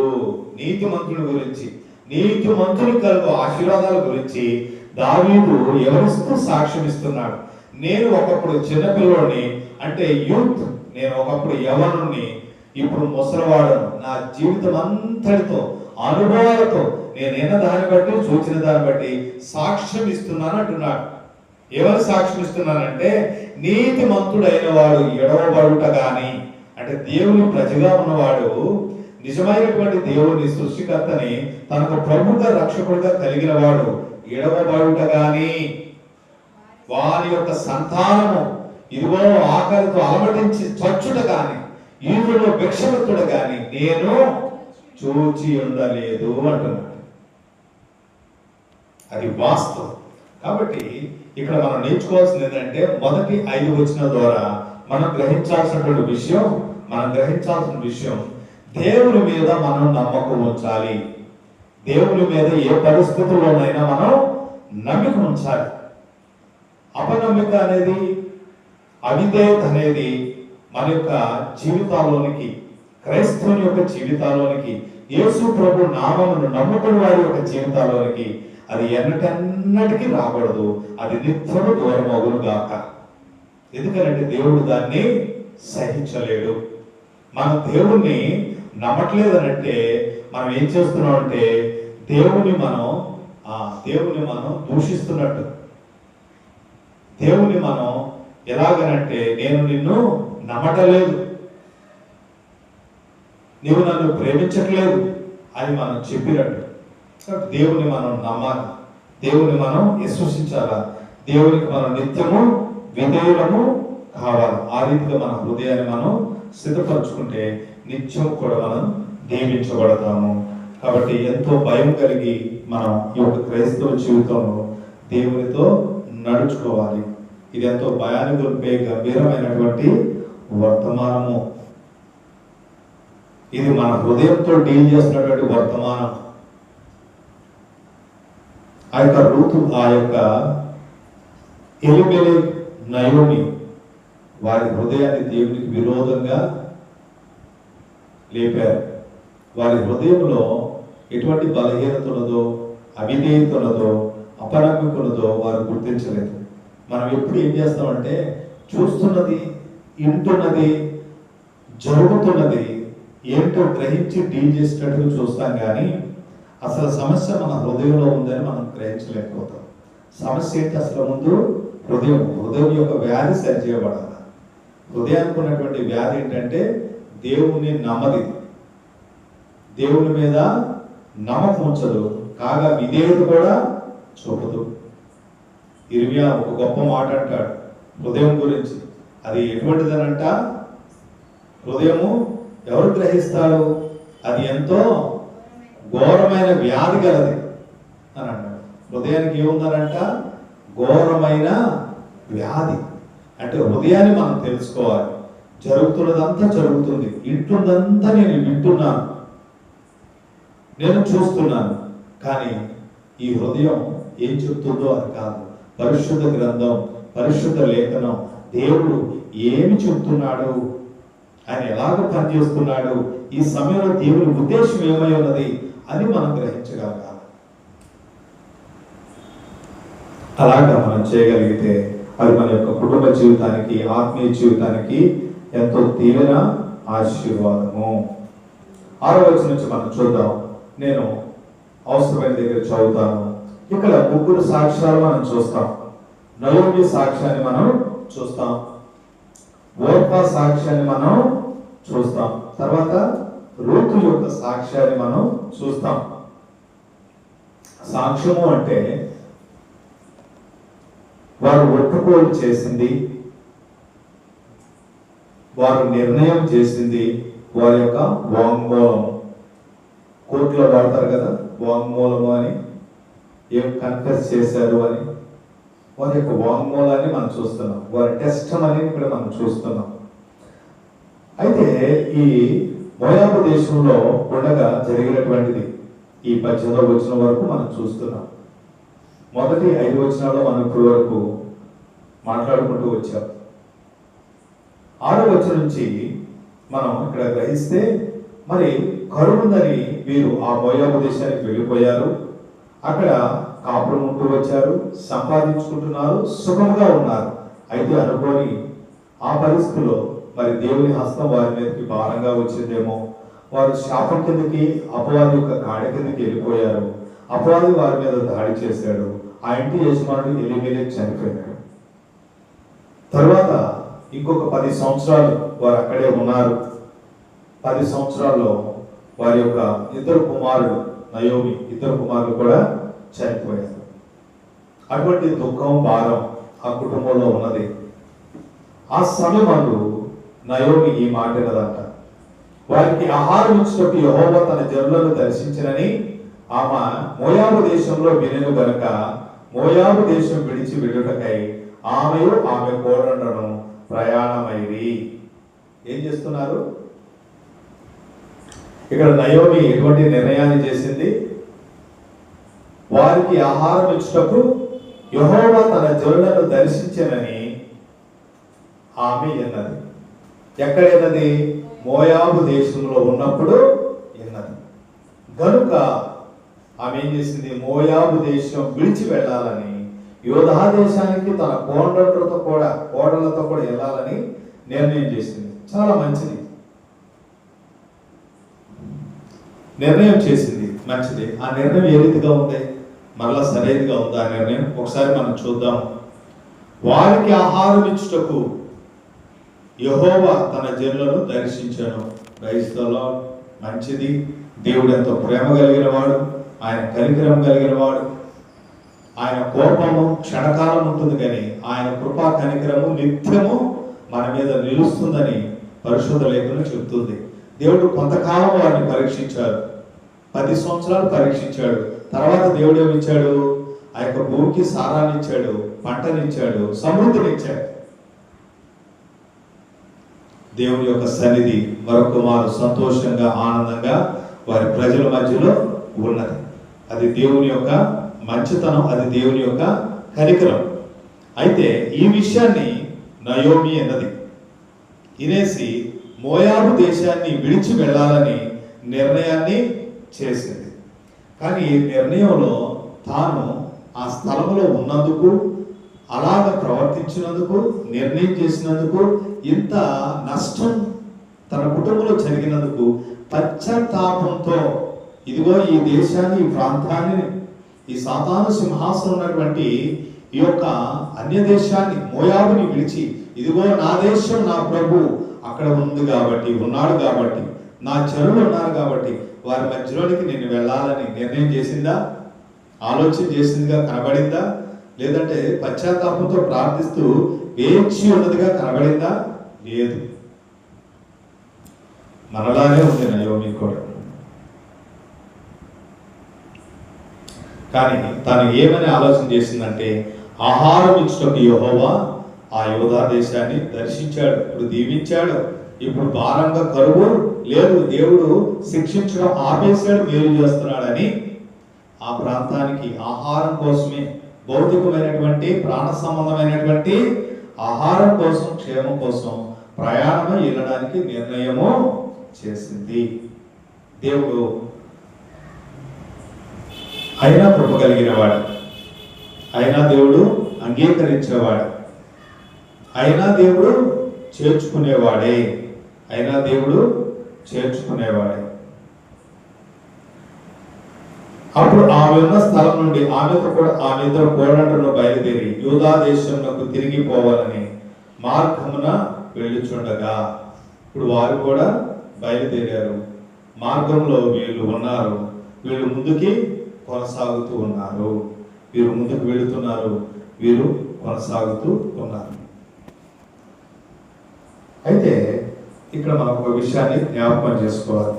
నీతిమంతుడి గురించి, నీతిమంతులు కలుగు ఆశీర్వాదాల గురించి దావీదు ఎవరిస్తూ సాక్ష్యం ఇస్తున్నాడు. నేను ఒకప్పుడు చిన్నపిల్లోని, అంటే యూత్, నేను ఒకప్పుడు యవనుని, ఇప్పుడు ముసలివాడను. నా జీవితం అంతటితో, అనుభవాలతో నేనైన దాన్ని బట్టి, చూచిన దాన్ని బట్టి సాక్ష్యం ఇస్తున్నాను అంటున్నాడు. ఎవరు సాక్ష్యం ఇస్తున్నానంటే, నీతిమంతుడైన వాడు ఎడవబడుట గాని, అంటే దేవుని ప్రజగా ఉన్నవాడు, నిజమైనటువంటి దేవుని సృష్టికర్తని తనకు ప్రభుగా, రక్షకుడిగా కలిగిన వాడు ఎడవబడుట గాని, వారి యొక్క సంతానము ఇదిగో ఆకలితో అలమటించి చచ్చుట గాని, ఈదులో భిక్షమిత్రుడు గాని నేను చూచి ఉండలేదు అంటున్నాడు. అది వాస్తవం. కాబట్టి ఇక్కడ మనం నేర్చుకోవాల్సింది ఏంటంటే, మొదటి 5 వచనాల ద్వారా మనం గ్రహించాల్సినటువంటి విషయం, దేవుని మీద మనం నమ్మకం ఉంచాలి. దేవుని మీద ఏ పరిస్థితుల్లోనైనా మనం నమ్మిక ఉంచాలి. అపనమ్మిక అనేది, అవిధేయత అనేది మన యొక్క జీవితాల్లోనికి, క్రైస్తవుని యొక్క జీవితాల్లోనికి, యేసు ప్రభు నామమును నమ్ముకుని వారి యొక్క జీవితాల్లోనికి అది ఎన్నటెన్నటికీ రాకూడదు. అది నిత్యము దూరం అగును గాక. ఎందుకంటే దేవుడు దాన్ని సహించలేడు. మన దేవుణ్ణి నమ్మట్లేదనంటే మనం ఏం చేస్తున్నాం అంటే, దేవుని మనం దూషిస్తున్నట్టు. దేవుని మనం ఎలాగనంటే, నేను నిన్ను నమ్మటలేదు, నీవు నన్ను ప్రేమించట్లేదు అని మనం చెప్పినట్టు. దేవుని మనం నమ్మాలి, దేవుని మనం విశ్వసించాలా, దేవునికి మనం నిత్యము విధేయులము కావాలి. ఆ రీతిగా మన హృదయాన్ని మనం సిద్ధపరచుకుంటే నిత్యం కూడా మనం దీవించబడతాము. కాబట్టి ఎంతో భయం కలిగి మనం ఈ యొక్క క్రైస్తవ జీవితంలో దేవునితో నడుచుకోవాలి. ఇది ఎంతో భయాన్ని గొలిపే గంభీరమైనటువంటి వర్తమానము. ఇది మన హృదయంతో డీల్ చేస్తున్నటువంటి వర్తమానం. ఆ యొక్క రూతు, ఆ యొక్క ఎలిమెలెకు, నయోమి వారి హృదయాన్ని దేవునికి విరోధంగా లేపారు. వారి హృదయంలో ఎటువంటి బలహీనత ఉన్నదో, అవిధేయత ఉన్నదో, అపనమ్మిక ఉన్నదో వారు గుర్తించలేదు. మనం ఎప్పుడు ఏం చేస్తామంటే చూస్తున్నది, వింటున్నది, జరుగుతున్నది ఏంటో గ్రహించి డీల్ చేసేటట్టుగా చూస్తాం, కానీ అసలు సమస్య మన హృదయంలో ఉందని మనం గ్రహించలేకపోతాం. సమస్య ఏంటి అసలు? ముందు హృదయం యొక్క వ్యాధి సరిచేయబడాలి. హృదయానికి ఉన్నటువంటి వ్యాధి ఏంటంటే దేవుని నమ్మది, దేవుని మీద నమ్మకం ఉంచదు, కాగా విధేయత కూడా చూపదు. ఇర్మియా ఒక గొప్ప మాట అంటాడు హృదయం గురించి. అది ఎటువంటిదనంట, హృదయము ఎవరు గ్రహిస్తాడు? అది ఎంతో ఘోరమైన వ్యాధి గలది అని అన్నాడు. హృదయానికి ఏముందనంట? ఘోరమైన వ్యాధి. అంటే హృదయాన్ని మనం తెలుసుకోవాలి. జరుగుతున్నదంతా జరుగుతుంది, వింటున్నదంతా నేను వింటున్నాను, నేను చూస్తున్నాను, కానీ ఈ హృదయం ఏం చెప్తుందో అది కాదు. పరిశుద్ధ గ్రంథం, పరిశుద్ధ లేఖనం, దేవుడు ఏమి చెప్తున్నాడు, ఆయన ఎలాగ పనిచేస్తున్నాడు, ఈ సమయంలో దేవుని ఉద్దేశం ఏమై ఉన్నది అని మనం గ్రహించగలగాలి. అలాగా మనం చేయగలిగితే అది మన యొక్క కుటుంబ జీవితానికి, ఆత్మీయ జీవితానికి ఎంతో తీవ్ర ఆశీర్వాదము. 6వ వచనం నుంచి మనం చూద్దాం. నేను అవసరమైన దగ్గర చదువుతాను. ఇక్కడ 3 సాక్ష్యాలు మనం చూస్తాం. నయోమి సాక్ష్యాన్ని మనం చూస్తాం, ఓర్పా సాక్ష్యాన్ని మనం చూస్తాం, తర్వాత రూతు యొక్క సాక్ష్యాన్ని మనం చూస్తాం. సాక్ష్యము అంటే వారు ఒప్పుకోలు చేసింది, వారు నిర్ణయం చేసింది, వారి యొక్క వాంగ్మూలం. కోర్టులో వాడతారు కదా వాంగ్మూలము అని, ఏం కన్ఫెస్ చేశారు అని. వారి యొక్క వాంగ్మూలాన్ని మనం చూస్తున్నాం, వారి టెస్టిమనీ ఇక్కడ మనం చూస్తున్నాం. అయితే ఈ మోయాబు దేశంలో ఉండగా జరిగినటువంటిది ఈ 18వ వచనం వరకు మనం చూస్తున్నాం. మొదటి 5 వచనాల్లో మనం ఇప్పటి వరకు మాట్లాడుకుంటూ వచ్చాం. 6వ వచనం నుంచి మనం ఇక్కడ గ్రహిస్తే, మరి కరువుందని వీరు ఆ మోయాబు దేశానికి వెళ్ళిపోయారు. అక్కడ కాపురం ఉంటూ వచ్చారు, సంపాదించుకుంటున్నారు, సుఖంగా ఉన్నారు. అయితే అనుకోని ఆ పరిస్థితిలో మరి దేవుని హస్తం వారి మీదకి భారంగా వచ్చిందేమో, వారు శాపం కిందకి, అపవాది యొక్క కాడి కిందకి వెళ్ళిపోయారు. అపవాది వారి మీద దాడి చేశాడు. ఆ ఇంటి యజమానుడు ఎలిమెలెకు చనిపోయాడు. తర్వాత ఇంకొక 10 సంవత్సరాలు వారు అక్కడే ఉన్నారు. 10 సంవత్సరాల్లో వారి యొక్క 2 కుమారులు, నయోమి 2 కుమారులు కూడా చనిపోయారు. అటువంటి దుఃఖం, భారం ఆ కుటుంబంలో ఉన్నది. ఆ సమయంలో నయోమి ఈ మాట అన్నదంట, వారికి ఆహారం ఇచ్చుటకు యెహోవా తన జనులను దర్శించినని ఆమె మోయాబు దేశంలో వినెను గనుక మోయాబు దేశం విడిచి వెళ్ళుటకై ఆమెయు ఆమె కోడళ్లను ప్రయాణమైరి. ఏం చేస్తున్నారు ఇక్కడ? నయోమి ఎటువంటి నిర్ణయాన్ని చేసింది? వారికి ఆహారం ఇచ్చుటకు యెహోవా తన జనులను దర్శించనని ఆమె ఎన్నది. ఎక్కడ ఎన్నది? మోయాబు దేశంలో ఉన్నప్పుడు ఎన్నది. గనుక ఆమె ఏం చేసింది? మోయాబు దేశం విడిచి వెళ్ళాలని, యోధా దేశానికి తన కోడళ్లతో కూడా వెళ్ళాలని నిర్ణయం చేసింది. చాలా మంచిది నిర్ణయం చేసింది, మంచిది. ఆ నిర్ణయం ఏ రీతిగా ఉంది? మరలా సరైనదిగా ఉందా ఆ నిర్ణయం? ఒకసారి మనం చూద్దాం. వారికి ఆహారం ఇచ్చుటకు యెహోవా తన జనులను దర్శించాను. క్రైస్తవులో మంచిది. దేవుడు ఎంతో ప్రేమ కలిగిన వాడు, ఆయన కనికరం కలిగిన వాడు. ఆయన కోపము క్షణకాలం ఉంటుంది, కానీ ఆయన కృపా కనికరము నిత్యము మన మీద నిలుస్తుందని పరిశుద్ధ లేఖనం చెబుతుంది. దేవుడు కొంతకాలం వారిని పరీక్షించాడు, 10 సంవత్సరాలు పరీక్షించాడు. తర్వాత దేవుడు ఏమిచ్చాడు? ఆ యొక్క భూమికి సారాన్ని ఇచ్చాడు, పంటనిచ్చాడు, సమృద్ధినిచ్చాడు. దేవుని యొక్క సన్నిధి మరొక మారు సంతోషంగా ఆనందంగా వారి ప్రజల మధ్యలో ఉన్నది. అది దేవుని యొక్క మంచితనం, అది దేవుని యొక్క కనికరం. అయితే ఈ విషయాన్ని నయోమి అన్నది వినేసి మోయాబు దేశాన్ని విడిచి వెళ్ళాలని నిర్ణయాన్ని చేసింది. కానీ ఈ నిర్ణయంలో తాను ఆ స్థలంలో ఉన్నందుకు, అలాగ ప్రవర్తించినందుకు, నిర్ణయం చేసినందుకు, ఇంత నష్టం తన కుటుంబంలో జరిగినందుకు పశ్చాత్తాపంతో ఇదిగో ఈ దేశాన్ని, ఈ ప్రాంతాన్ని, ఈ సాతాను సింహాసనం ఉన్నటువంటి ఈ యొక్క అన్య దేశాన్ని, మోయాబుని విడిచి, ఇదిగో నా దేశం, నా ప్రభు అక్కడ ఉంది కాబట్టి, ఉన్నాడు కాబట్టి, నా జనులు ఉన్నారు కాబట్టి వారి మధ్యలోనికి నేను వెళ్ళాలని నిర్ణయం చేసిందా? ఆలోచన చేసిందిగా కనబడిందా? లేదంటే పశ్చాత్తాపంతో ప్రార్థిస్తూ వేచి ఉన్నదిగా కనబడిందా? లేదు. మనలానే ఉంది నయోమి కూడా. కానీ తను ఏమని ఆలోచన చేసిందంటే, ఆహారం ఇచ్చుటకు యెహోవా ఆ యోధా దేశాన్ని దర్శించాడు, ఇప్పుడు దీవించాడు, ఇప్పుడు భారంగా కరువు లేదు, దేవుడు శిక్షించడం ఆపేశాడు, మేలు చేస్తున్నాడని ఆ ప్రాంతానికి ఆహారం కోసమే, భౌతికమైనటువంటి ప్రాణ సంబంధమైనటువంటి ఆహారం కోసం, క్షేమం కోసం ప్రయాణమై వెళ్ళడానికి నిర్ణయము చేసింది. దేవుడు అయినా కృప కలిగిన వాడు, అయినా దేవుడు అంగీకరించేవాడు, అయినా దేవుడు చేర్చుకునేవాడే, అయినా దేవుడు చేర్చుకునేవాడే. అప్పుడు ఆమె ఉన్న స్థలం నుండి ఆమె ఇద్దరు కోడళ్లను బయలుదేరి యూదా దేశంలోకి తిరిగి పోవాలని మార్గమున వెళ్ళుచుండగా, ఇప్పుడు వారు కూడా బయలుదేరారు. మార్గంలో వీళ్ళు ఉన్నారు, వీళ్ళు ముందుకి కొనసాగుతూ ఉన్నారు, వీరు ముందుకు వెళుతున్నారు, వీరు కొనసాగుతూ ఉన్నారు. అయితే ఇక్కడ మనం ఒక విషయాన్ని జ్ఞాపకం చేసుకోవాలి.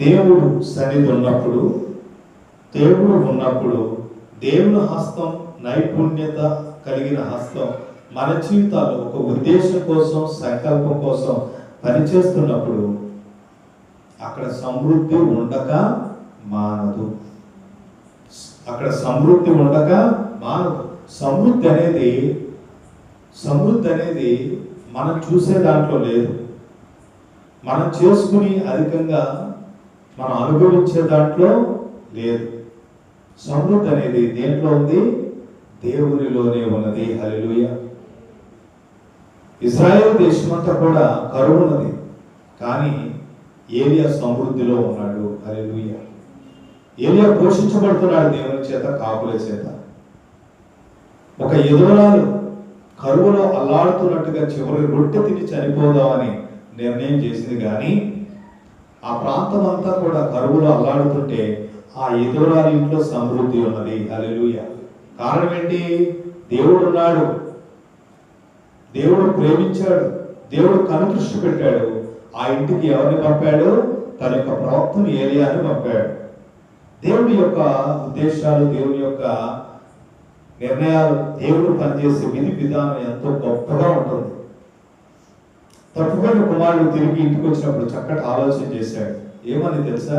దేవుడు సన్నిధి ఉన్నప్పుడు, దేవుడు ఉన్నప్పుడు, దేవుని హస్తం, నైపుణ్యత కలిగిన హస్తం మన జీవితాల్లో ఒక ఉద్దేశం కోసం, సంకల్పం కోసం పనిచేస్తున్నప్పుడు అక్కడ సమృద్ధి ఉండక మానదు. అక్కడ సమృద్ధి ఉండక మానదు. సమృద్ధి అనేది మనం చూసే దాంట్లో లేదు, మనం చేసుకుని అధికంగా మనం అనుభవించే దాంట్లో లేదు. సమృద్ధి అనేది దేంట్లో ఉంది? దేవునిలోనే ఉన్నది. హల్లెలూయా. ఇశ్రాయేలు దేశమంతా కూడా కరువు ఉన్నది, కానీ ఏలియా సమృద్ధిలో ఉన్నాడు. హల్లెలూయా. ఏలియా పోషించబడుతున్నాడు దేవుని చేత, కాపుల చేత. ఒక ఎదురాలు కరువులో అల్లాడుతున్నట్టుగా చివరి రొట్టె తిని చనిపోదామని నిర్ణయం చేసింది, కానీ ఆ ప్రాంతం అంతా కూడా కరువులో అల్లాడుతుంటే ఆ ఎదురాలి ఇంట్లో సమృద్ధి ఉన్నది. హల్లెలూయా. కారణం ఏంటి? దేవుడు ఉన్నాడు, దేవుడు ప్రేమించాడు, దేవుడు కనుదృష్టి పెట్టాడు. ఆ ఇంటికి ఎవరిని పంపాడు? తన యొక్క ప్రవక్తను ఏలియాని పంపాడు. దేవుడి యొక్క ఉద్దేశాలు, దేవుని యొక్క నిర్ణయాలు, దేవుడు పనిచేసే విధి విధానం ఎంతో గొప్పగా ఉంటుంది. తప్పుకొని కుమారుడు తిరిగి ఇంటికి వచ్చినప్పుడు చక్కటి ఆలోచన చేశాడు. ఏమని తెలుసా?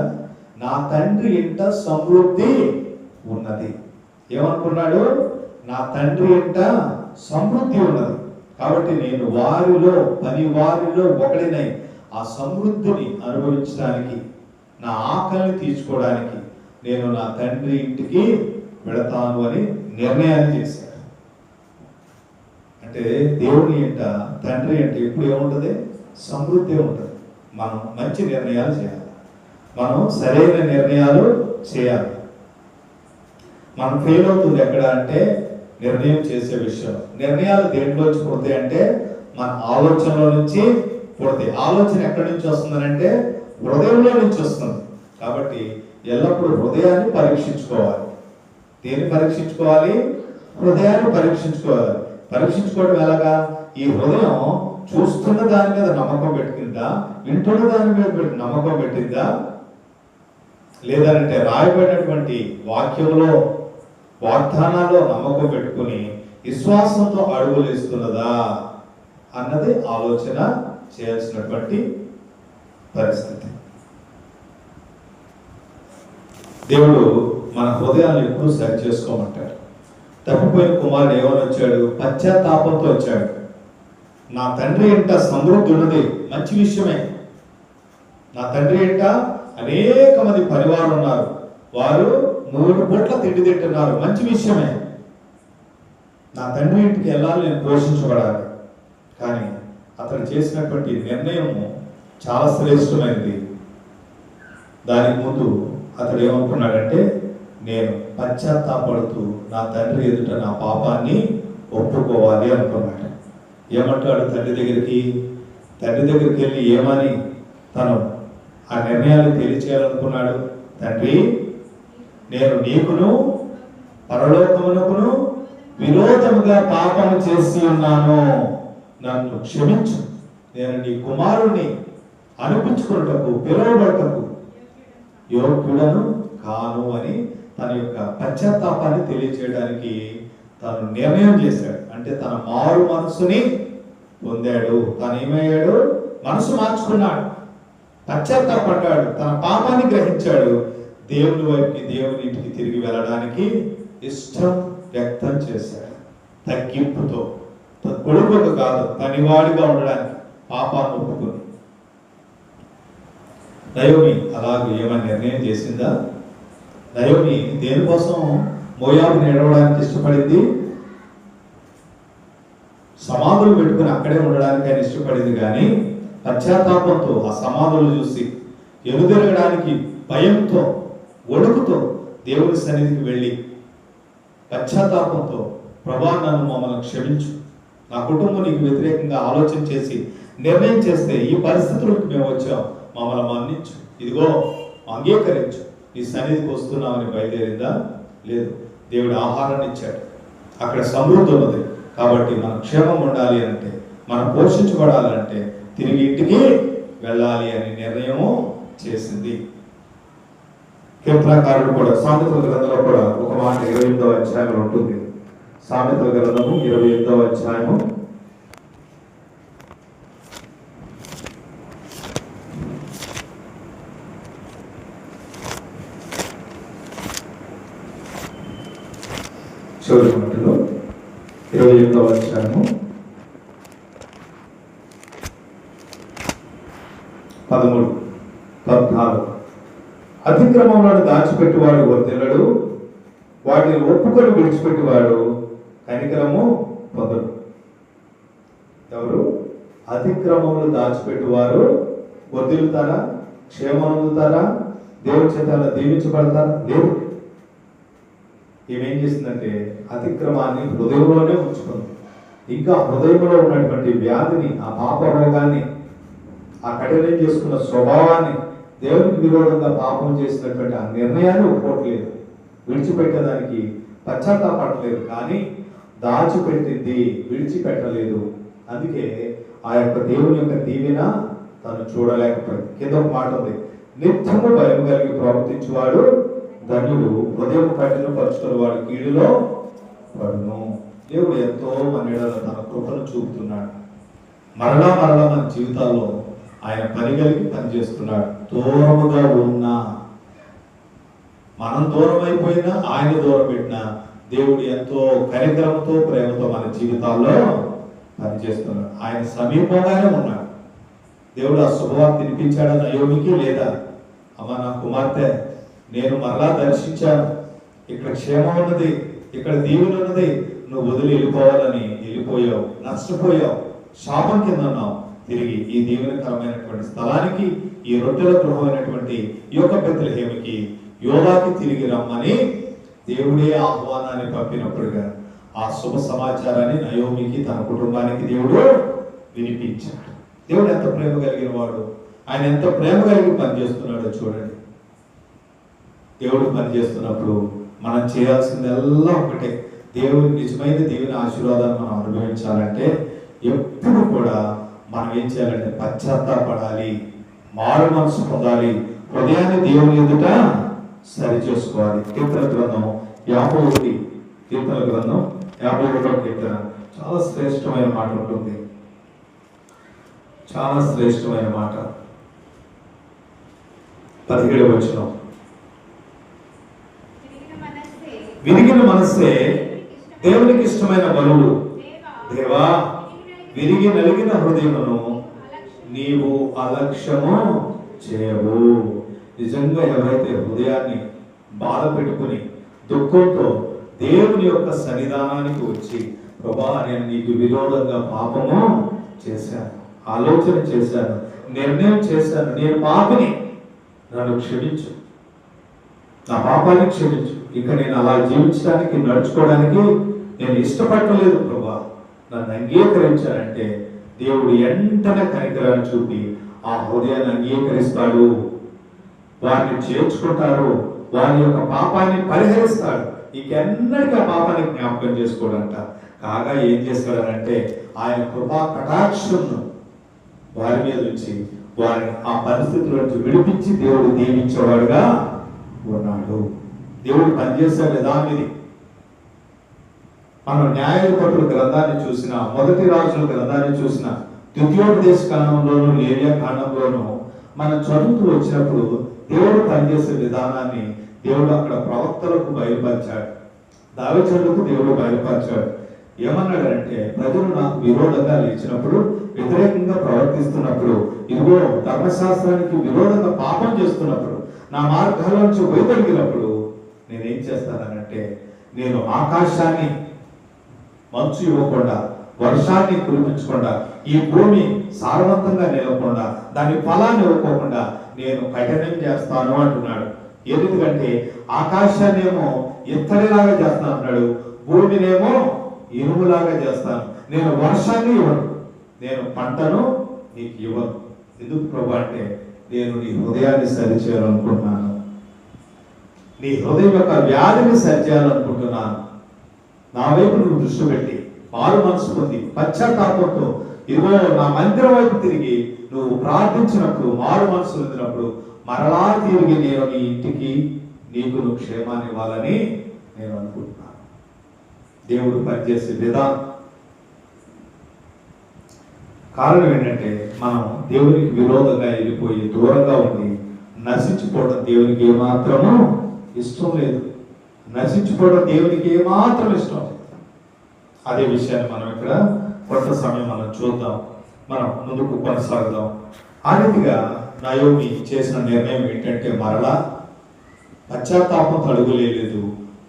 నా తండ్రి ఇంట సమృద్ధి ఉన్నది. ఏమనుకున్నాడు? నా తండ్రి ఇంట సమృద్ధి ఉన్నది, కాబట్టి నేను వారిలో, పని వారిలో ఒకడినై ఆ సమృద్ధిని అనుభవించడానికి, నా ఆకలిని తీర్చుకోవడానికి నేను నా తండ్రి ఇంటికి వెళతాను అని నిర్ణయాన్ని చేశాడు. అంటే దేవుని ఇంట, తండ్రి అంటే ఎప్పుడు ఏముంటుంది? సమృద్ధి ఉంటుంది. మనం మంచి నిర్ణయాలు చేయాలి, మనం సరైన నిర్ణయాలు చేయాలి. మనం ఫెయిల్ అవుతుంది ఎక్కడ అంటే నిర్ణయం చేసే విషయం. నిర్ణయాలు దేంట్లోంచి పుడతాయి అంటే మన ఆలోచనలో నుంచి పుడతాయి. ఆలోచన ఎక్కడి నుంచి వస్తుందనంటే హృదయంలో నుంచి వస్తుంది. కాబట్టి ఎల్లప్పుడూ హృదయాన్ని పరీక్షించుకోవాలి. దేన్ని పరీక్షించుకోవాలి? హృదయాన్ని పరీక్షించుకోవాలి. పరీక్షించుకోవడం ఎలాగా? ఈ హృదయం చూస్తున్న దాని మీద నమ్మకం పెట్టిందా, వింటున్న దాని మీద నమ్మకం పెట్టిందా, లేదంటే రాయబడినటువంటి వాక్యంలో వాగ్దానాల్లో నమ్మకం పెట్టుకుని విశ్వాసంతో అడుగులు వేస్తున్నదా అన్నది ఆలోచన చేయాల్సినటువంటి పరిస్థితి. దేవుడు మన హృదయాన్ని ఎప్పుడు సరి చేసుకోమంటాడు. తప్పిపోయిన కుమారుడు ఏమని వచ్చాడు? పశ్చాత్తాపంతో వచ్చాడు. నా తండ్రి ఇంట సమృద్ధి ఉన్నది, మంచి విషయమే. నా తండ్రి ఇంట అనేక మంది పరివారం ఉన్నారు, వారు 3 పూట్ల తిండి తింటున్నారు, మంచి విషయమే. నా తండ్రి ఇంటికి వెళ్ళాలి, నేను పోషించబడాలి. కానీ అతను చేసినటువంటి నిర్ణయము చాలా శ్రేష్టమైనది. దానికి ముందు అతడు ఏమనుకున్నాడంటే, నేను పశ్చాత్తాపడుతూ నా తండ్రి ఎదుట నా పాపాన్ని ఒప్పుకోవాలి అనుకున్నాడు. ఏమంటాడు తండ్రి దగ్గరికి? తండ్రి దగ్గరికి వెళ్ళి ఏమని తను ఆ నిర్ణయాన్ని తెలియచేయాలనుకున్నాడు? తండ్రి, నేను నీకును పరలోకమునకును విరోధముగా పాపము చేసి ఉన్నాను, నన్ను క్షమించు. నేను నీ కుమారుణ్ణి అనిపించుకున్నటకు పిలువబడటకు యోగ్యుడను కాను అని తన యొక్క పశ్చాత్తాపాన్ని తెలియచేయడానికి తను నిర్ణయం చేశాడు. అంటే తన మారు మనసుని పొందాడు. తను ఏమయ్యాడు? మనసు మార్చుకున్నాడు, పశ్చాత్తాపడ్డాడు, తన పాపాన్ని గ్రహించాడు. దేవుని వైపుకి, దేవుని ఇంటికి తిరిగి వెళ్ళడానికి ఇష్టం వ్యక్తం చేశాడు. తగ్గింపుతో, కొడుకు కాదు, పనివాడిగా ఉండడానికి పాపాన్ని ఒప్పుకుని. నయోమి అలాగే ఏమని నిర్ణయం చేసిందా? నయోమి దేనికోసం మోయాబుని ఏడవడానికి ఇష్టపడింది? సమాధులు పెట్టుకుని అక్కడే ఉండడానికి ఆయన ఇష్టపడింది. కానీ పశ్చాత్తాపంతో ఆ సమాధులు చూసి ఎదురెగడానికి భయంతో, ఒడుకుతో దేవుని సన్నిధికి వెళ్ళి పశ్చాత్తాపంతో, ప్రభా నన్ను మమ్మల్ని క్షమించు, నా కుటుంబం నీకు వ్యతిరేకంగా ఆలోచన చేసి నిర్ణయం చేస్తే ఈ పరిస్థితులకు మేము వచ్చాం, మమ్మల్ని మన్నించు, ఇదిగో అంగీకరించు, నీ సన్నిధికి వస్తున్నామని బయలుదేరిందా? లేదు. దేవుడు ఆహారాన్ని ఇచ్చాడు, అక్కడ సమృద్ధి ఉన్నది. కాబట్టి మనం క్షేమం ఉండాలి అంటే, మనం పోషించబడాలంటే తిరిగి ఇంటికి వెళ్ళాలి అని నిర్ణయము చేసింది. కీర్తనకారుడు కూడా సామెతల గ్రంథంలో కూడా ఒక మాట 28వ అధ్యాయంలో ఉంటుంది. సామెతల గ్రంథము 28వ అధ్యాయము 28వ అధ్యాయము 13, 14. అతిక్రమములను దాచిపెట్టువాడు వర్ధిల్లడు, వాటిని ఒప్పుకొని విడిచిపెట్టువాడు కనికరము పొందడు. ఎవరు? అతిక్రమములు దాచిపెట్టువారు వర్ధిల్లుతారా? క్షేమం పొందుతారా? దేవుని చేత దీవించబడతారా? లేదు. ఏమేం చేసిందంటే అతిక్రమాన్ని హృదయంలోనే ఉంచుకుంది. ఇంకా హృదయంలో ఉన్నటువంటి వ్యాధిని, ఆ పాప రోగాన్ని, ఆ కఠినం చేసుకున్న స్వభావాన్ని, దేవునికి విరోధంగా పాపం చేసినటువంటి ఆ నిర్ణయాన్ని ఒప్పుకోవట్లేదు, విడిచిపెట్టేదానికి పశ్చాత్తాపడలేదు. కానీ దాచిపెట్టింది, విడిచిపెట్టలేదు. అందుకే ఆ యొక్క దేవుని యొక్క దీవెన తను చూడలేకపోయింది. కింద ఒక మాట ఉంది, నిత్యము భయం కలిగి ప్రవర్తించేవాడు ధన్యుడు, హృదయం కఠినపరుచుకుని వాడు కీడులో పడును. దేవుడు ఎంతో మన తన కృపను చూపుతున్నాడు. మరలా మరలా మన జీవితాల్లో ఆయన పని కలిగి పనిచేస్తున్నాడు. దూరముగా ఉన్నా, మనం దూరం అయిపోయినా, ఆయన దూరం పెట్టినా దేవుడు ఎంతో కనికరంతో, ప్రేమతో మన జీవితాల్లో పనిచేస్తున్నాడు. ఆయన సమీపంగానే ఉన్నాడు. దేవుడు ఆ శుభవార్త వినిపించాడా నయోమికి? లేదా? అమ్మ, నా కుమార్తె, నేను మరలా దర్శించాను, ఇక్కడ క్షేమం ఉన్నది, ఇక్కడ దీవెన ఉన్నది, నువ్వు వదిలి వెళ్ళిపోవాలని వెళ్ళిపోయావు, నష్టపోయావు, శాపం కింద ఉన్నావు. తిరిగి ఈ దీవెనకరమైనటువంటి స్థలానికి, ఈ రొట్టెల గృహమైనటువంటి ఈ యొక్క బెత్లెహేముకి, యోధాకి తిరిగి రమ్మని దేవుడే ఆహ్వానాన్ని పంపినప్పుడుగా ఆ శుభ సమాచారాన్ని నయోమికి, తన కుటుంబానికి దేవుడు వినిపించాడు. దేవుడు ఎంత ప్రేమ కలిగిన వాడు, ఆయన ఎంత ప్రేమ కలిగి పనిచేస్తున్నాడో చూడండి. దేవుడు పనిచేస్తున్నప్పుడు మనం చేయాల్సిందల్లా ఒకటే, దేవుని నిజమైన దేవుని ఆశీర్వాదాన్ని మనం అనుభవించాలంటే ఎప్పుడు కూడా మనం ఏం చేయాలంటే పశ్చాత్తాపడాలి, మారు మనసు పొందాలి, హృదయాన్ని దేవుని ఎదుట సరి చేసుకోవాలి. కీర్తన గ్రంథం 51, కీర్తన గ్రంథం 51వ కీర్తన చాలా శ్రేష్టమైన మాట ఉంటుంది. చాలా శ్రేష్టమైన మాట. 17వ వచనం, విరిగిన మనస్సే దేవునికి ఇష్టమైన బలుడు. దేవా, విరిగి నలిగిన హృదయమును నీవు అలక్ష్యము చేయవు. నిజంగా ఎవరైతే హృదయాన్ని బాధ పెట్టుకుని దుఃఖంతో దేవుని యొక్క సన్నిధానానికి వచ్చి, ప్రభా నేను నీకు విరోధంగా పాపము చేశాను, ఆలోచన చేశాను, నిర్ణయం చేశాను, నేను పాపిని, నన్ను క్షమించు, నా పాపాన్ని క్షమించు, ఇక నేను అలా జీవించడానికి నడుచుకోవడానికి నేను ఇష్టపడలేదు ప్రభా, నన్ను అంగీకరించానంటే దేవుడు వెంటనే కనికరాన్ని చూపి ఆ హృదయాన్ని అంగీకరిస్తాడు, వారిని చేర్చుకుంటారు, వారి యొక్క పాపాన్ని పరిహరిస్తాడు. ఇంకెన్నటికీ ఆ పాపాన్ని జ్ఞాపకం చేసుకోవడంట. కాగా ఏం చేస్తాడనంటే ఆయన కృపా కటాక్షను వారి మీద నుంచి వారిని ఆ పరిస్థితుల నుంచి విడిపించి దేవుడు దీవించేవాడుగా ఉన్నాడు. దేవుడు పనిచేసే విధానం ఇది. మనం న్యాయాధిపతుల గ్రంథాన్ని చూసిన, మొదటి రాజుల గ్రంథాన్ని చూసిన, ద్వితీయోపదేశ కాండంలోను లేవియా కాండంలోను మనం చదువుతూ వచ్చినప్పుడు దేవుడు పనిచేసే విధానాన్ని దేవుడు అక్కడ ప్రవక్తలకు బయలుపరిచాడు, దావీదుకు దేవుడు బయలుపరిచాడు. ఏమన్నాడంటే, ప్రజలు నాకు విరోధంగా లేచినప్పుడు, వ్యతిరేకంగా ప్రవర్తిస్తున్నప్పుడు, ఇదిగో ధర్మశాస్త్రానికి విరోధంగా పాపం చేస్తున్నప్పుడు, నా మార్గాల నుంచి వైదొలిగినప్పుడు నేనేం చేస్తానంటే, నేను ఆకాశాన్ని మంచు ఇవ్వకుండా, వర్షాన్ని కురిపించకుండా, ఈ భూమి సారవంతంగా నిలవకుండా, దాని ఫలాన్ని ఇవ్వకోకుండా నేను కఠినం చేస్తాను అంటున్నాడు. ఎందుకంటే ఆకాశాన్ని ఏమో ఇత్తడిలాగా చేస్తాను అన్నాడు, భూమినేమో ఇనుములాగా చేస్తాను, నేను వర్షాన్ని ఇవ్వను, నేను పంటను నీకు ఇవ్వను. ఎందుకు ప్రభు అంటే, నేను నీ హృదయాన్ని సరిచేయాలనుకుంటున్నాను, నీ హృదయం యొక్క వ్యాధిని సరిచేయాలనుకుంటున్నాను. నా వైపు నువ్వు దృష్టి పెట్టి మారు మనసు పొంది పశ్చాత్తాపంతో ఇదిగో నా మందిరం వైపు తిరిగి నువ్వు ప్రార్థించినప్పుడు, మారు మనసు పొందినప్పుడు మరలా తిరిగి నేను నీ ఇంటికి నీకు నువ్వు క్షేమాన్ని ఇవ్వాలని నేను అనుకుంటున్నాను. దేవుడు పనిచేసే విధానం. కారణం ఏంటంటే, మనం దేవునికి విరోధంగా వెళ్ళిపోయి దూరంగా ఉండి నశించిపోవడం దేవునికి ఏమాత్రము ఇష్టం లేదు. నశించిపోవడం దేవునికి ఏమాత్రం ఇష్టం లేదు. అదే విషయాన్ని మనం ఇక్కడ కొంత సమయం మనం చూద్దాం, మనం ముందుకు కొనసాగుదాం. ఆ రీతిగా నయోమి చేసిన నిర్ణయం ఏంటంటే, మరలా పశ్చాత్తాపం తడుగులేదు,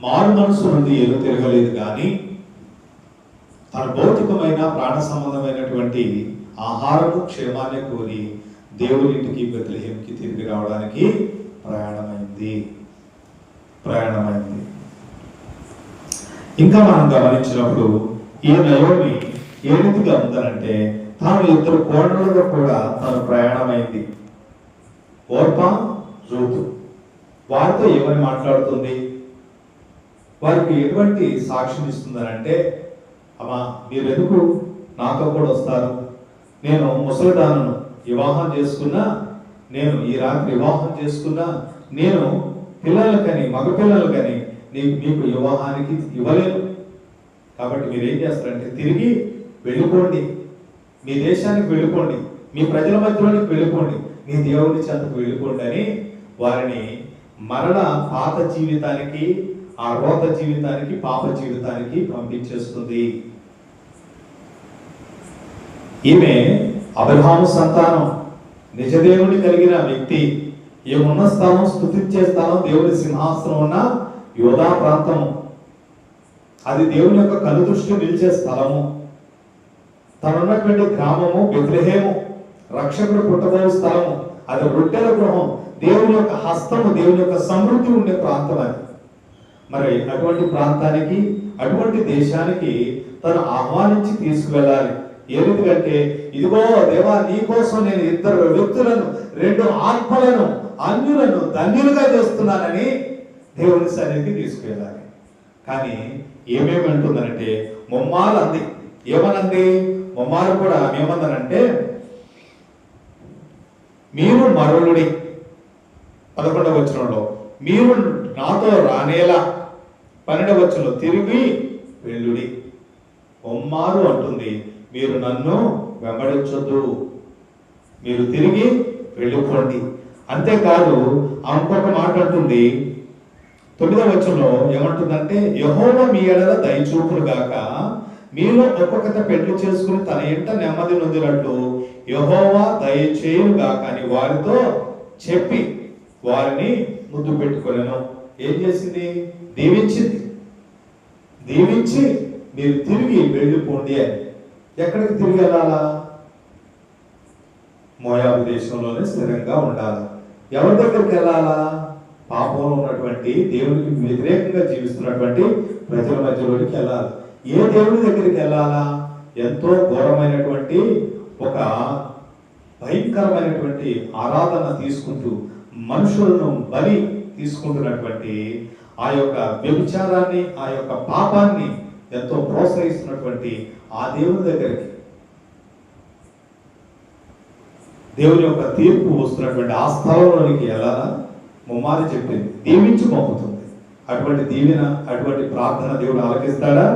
మారు మనసు నుండి ఏదో తిరగలేదు, కానీ తన భౌతికమైన ప్రాణ సంబంధమైనటువంటి ఆహారము క్షేమాన్ని కోరి దేవునింటికి బెత్లెహేంకి తిరిగి రావడానికి ప్రయాణమైంది. ఇంకా మనం గమనించినప్పుడు ఈ నయోమి ఏ రీతిగా ఉందనంటే, తాను 2 కోడళ్ళలో కూడా తను ప్రయాణమైంది. Orpah, Ruth. వారితో ఏమని మాట్లాడుతుంది, వారికి ఎటువంటి సాక్ష్యం ఇస్తుందనంటే, అమ్మా మీరు ఎందుకు నాతో కూడా వస్తారు, నేను ముసలిదానను, వివాహం చేసుకున్నా, నేను ఈ రాత్రి వివాహం చేసుకున్నా, నేను పిల్లలకని మగపిల్లలకని మీకు వివాహానికి ఇవ్వలేను, కాబట్టి మీరు ఏం చేస్తారంటే తిరిగి వెళ్ళిపోండి, మీ దేశానికి వెళ్ళిపోండి, మీ ప్రజల మధ్యలోనికి వెళ్ళిపోండి, మీ దేవుని చెంతకు వెళ్ళిపోండి అని వారిని మరలా పాత జీవితానికి, ఆ రోత జీవితానికి, పాప జీవితానికి పంపించేస్తుంది. ఈమె అబ్రహాము సంతానం, నిజదేవుని కలిగిన వ్యక్తి. ఏమున్న స్థానం, స్తుతించే స్థానం, దేవుని సింహాసనం ఉన్న యోధా ప్రాంతము, అది దేవుని యొక్క కనుదృష్టి నిలిచే స్థలము. తనున్నటువంటి గ్రామము బెత్లెహేము, రక్షకుడు పుట్టబోయే స్థలము, అది రొట్టెల గృహం, దేవుని యొక్క హస్తము, దేవుని యొక్క సమృద్ధి ఉండే ప్రాంతం అది. మరి అటువంటి ప్రాంతానికి, అటువంటి దేశానికి తను ఆహ్వానించి తీసుకువెళ్ళాలి. ఏ రీతికంటే, ఇదిగో దేవా నీ కోసం నేను 2 వ్యక్తులను, 2 ఆత్మలను, అన్యులను ధన్యులుగా చేస్తున్నానని దేవుని సన్నిధికి తీసుకువెళ్ళాలి. కానీ ఏమేమంటుందంటే, ముమ్మారు అంది. ఏమనంది? ముమ్మారు కూడా ఏమన్నానంటే, మీరు మరలుడి. 11వ వచనంలో మీరు నాతో రానేలా. 12వ వచనంలో తిరిగి వెళ్ళుడి. ఒమ్మారు అంటుంది, మీరు నన్ను వెంబడించొద్దు, మీరు తిరిగి వెళ్ళిపోండి. అంతేకాదు ఇంకొక మాట అంటుంది 9వ వచనంలో ఏమంటుందంటే, యెహోవా మీ ఎడల దయచూపును గాక, మీలో ఒక్కొక్కత పెళ్లి చేసుకుని తన ఇంట నెమ్మది నొందినట్లు యెహోవా దయచేయును గాక అని వారితో చెప్పి వారిని ముద్దు పెట్టుకోలేను. ఏం చేసింది? దీవించింది. దీవించి మీరు తిరిగి వెళ్ళిపోండి అని. ఎక్కడికి తిరిగి వెళ్ళాలా? మోయాబు దేశంలోనే స్థిరంగా ఉండాలి. ఎవరి దగ్గరికి వెళ్ళాలా? పాపంలో ఉన్నటువంటి, దేవునికి వ్యతిరేకంగా జీవిస్తున్నటువంటి ప్రజల మధ్యలోకి వెళ్ళాలి. ఏ దేవుడి దగ్గరికి వెళ్ళాలా? ఎంతో ఘోరమైనటువంటి ఒక భయంకరమైనటువంటి ఆరాధన తీసుకుంటూ మనుషులను బలి తీసుకుంటున్నటువంటి ఆ యొక్క వ్యభిచారాన్ని, ఆ యొక్క పాపాన్ని ఎంతో ప్రోత్సహిస్తున్నటువంటి ఆ దేవుని దగ్గరికి, దేవుని యొక్క తీర్పు వస్తున్నటువంటి ఆ స్థలంలోనికి వెళ్ళాలా? ముమ్మారి చెప్పింది, దీవించి పంపుతుంది. అటువంటి దీవెన, అటువంటి ప్రార్థన దేవుడు ఆలకిస్తాడా?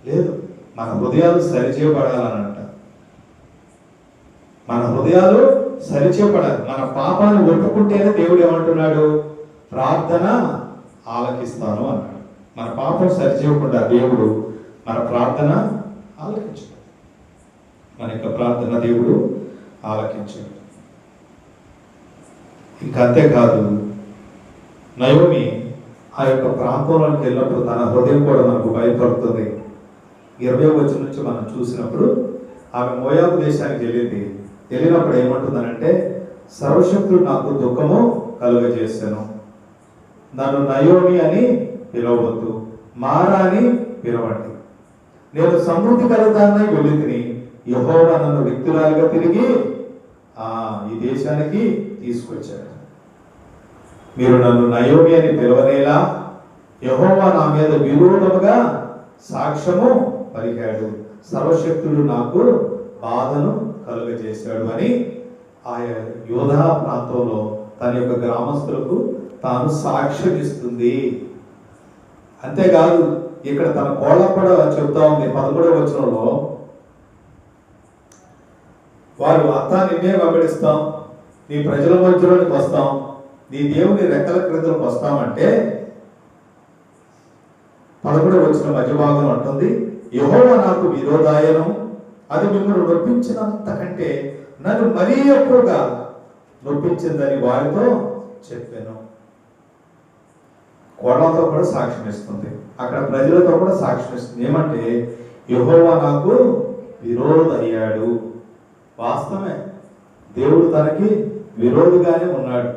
లేదు. మన హృదయాలు సరిచేయబడాలనంట. మన హృదయాలు సరిచేయబడాలి. మన పాపాన్ని ఒప్పుకుంటేనే దేవుడు ఏమంటున్నాడు? ప్రార్థన ఆలకిస్తాను అన్నాడు. మన పాపం సరిచేయకుండా దేవుడు మన ప్రార్థన ఆలకించాడు. మన యొక్క ప్రార్థన దేవుడు ఆలకించాడు. ఇంకా అంతేకాదు, నయోమి ఆ యొక్క ప్రాంతంలోకి వెళ్ళినప్పుడు తన హృదయం కూడా మనకు బయలుపడుతుంది. 20వ వచనం నుంచి మనం చూసినప్పుడు ఆమె మోయాబు దేశానికి వెళ్ళినప్పుడు ఏమంటుందనంటే, సర్వశక్తుడు నాకు దుఃఖము కలుగజేశాను, నన్ను నయోమి అని పిలవవద్దు, మారా అని పిలవండి. నేను సమృద్ధి కలుగుతానని వెళ్ళితిని, యెహోవా నన్ను వ్యక్తురాలుగా తిరిగి ఈ దేశానికి తీసుకొచ్చాడు. మీరు నన్ను నయోమి అని పిలవనేలా, యెహోవా నా మీద విరోధముగా సాక్ష్యము పలికాడు, సర్వశక్తుడు నాకు బాధను కలుగజేశాడు అని ఆ యోధా ప్రాంతంలో తన యొక్క గ్రామస్తులకు తాను సాక్ష్యం ఇస్తుంది. అంతేకాదు, ఇక్కడ తన కోళ్ళ కూడా చెప్తా ఉంది 13వ వచనంలో, వారు అత్తా నిన్నే వెంబడిస్తాం, నీ ప్రజల మధ్యలోనికి వస్తాం, నీ దేవుని రెక్కల క్రిందలకు వస్తామంటే 11వ వచనం మధ్య భాగం అంటుంది, యెహోవా నాకు విరోధాయనం, అది మిమ్మల్ని నొప్పించినంతకంటే నన్ను మరీ ఎక్కువగా నొప్పించిందని వారితో చెప్పాను. కోడలతో కూడా సాక్ష్యం ఇస్తుంది, అక్కడ ప్రజలతో కూడా సాక్ష్యం ఇస్తుంది. ఏమంటే, యెహోవా నాకు విరోధి అయ్యాడు. వాస్తవమే, దేవుడు తనకి విరోధిగానే ఉన్నాడు.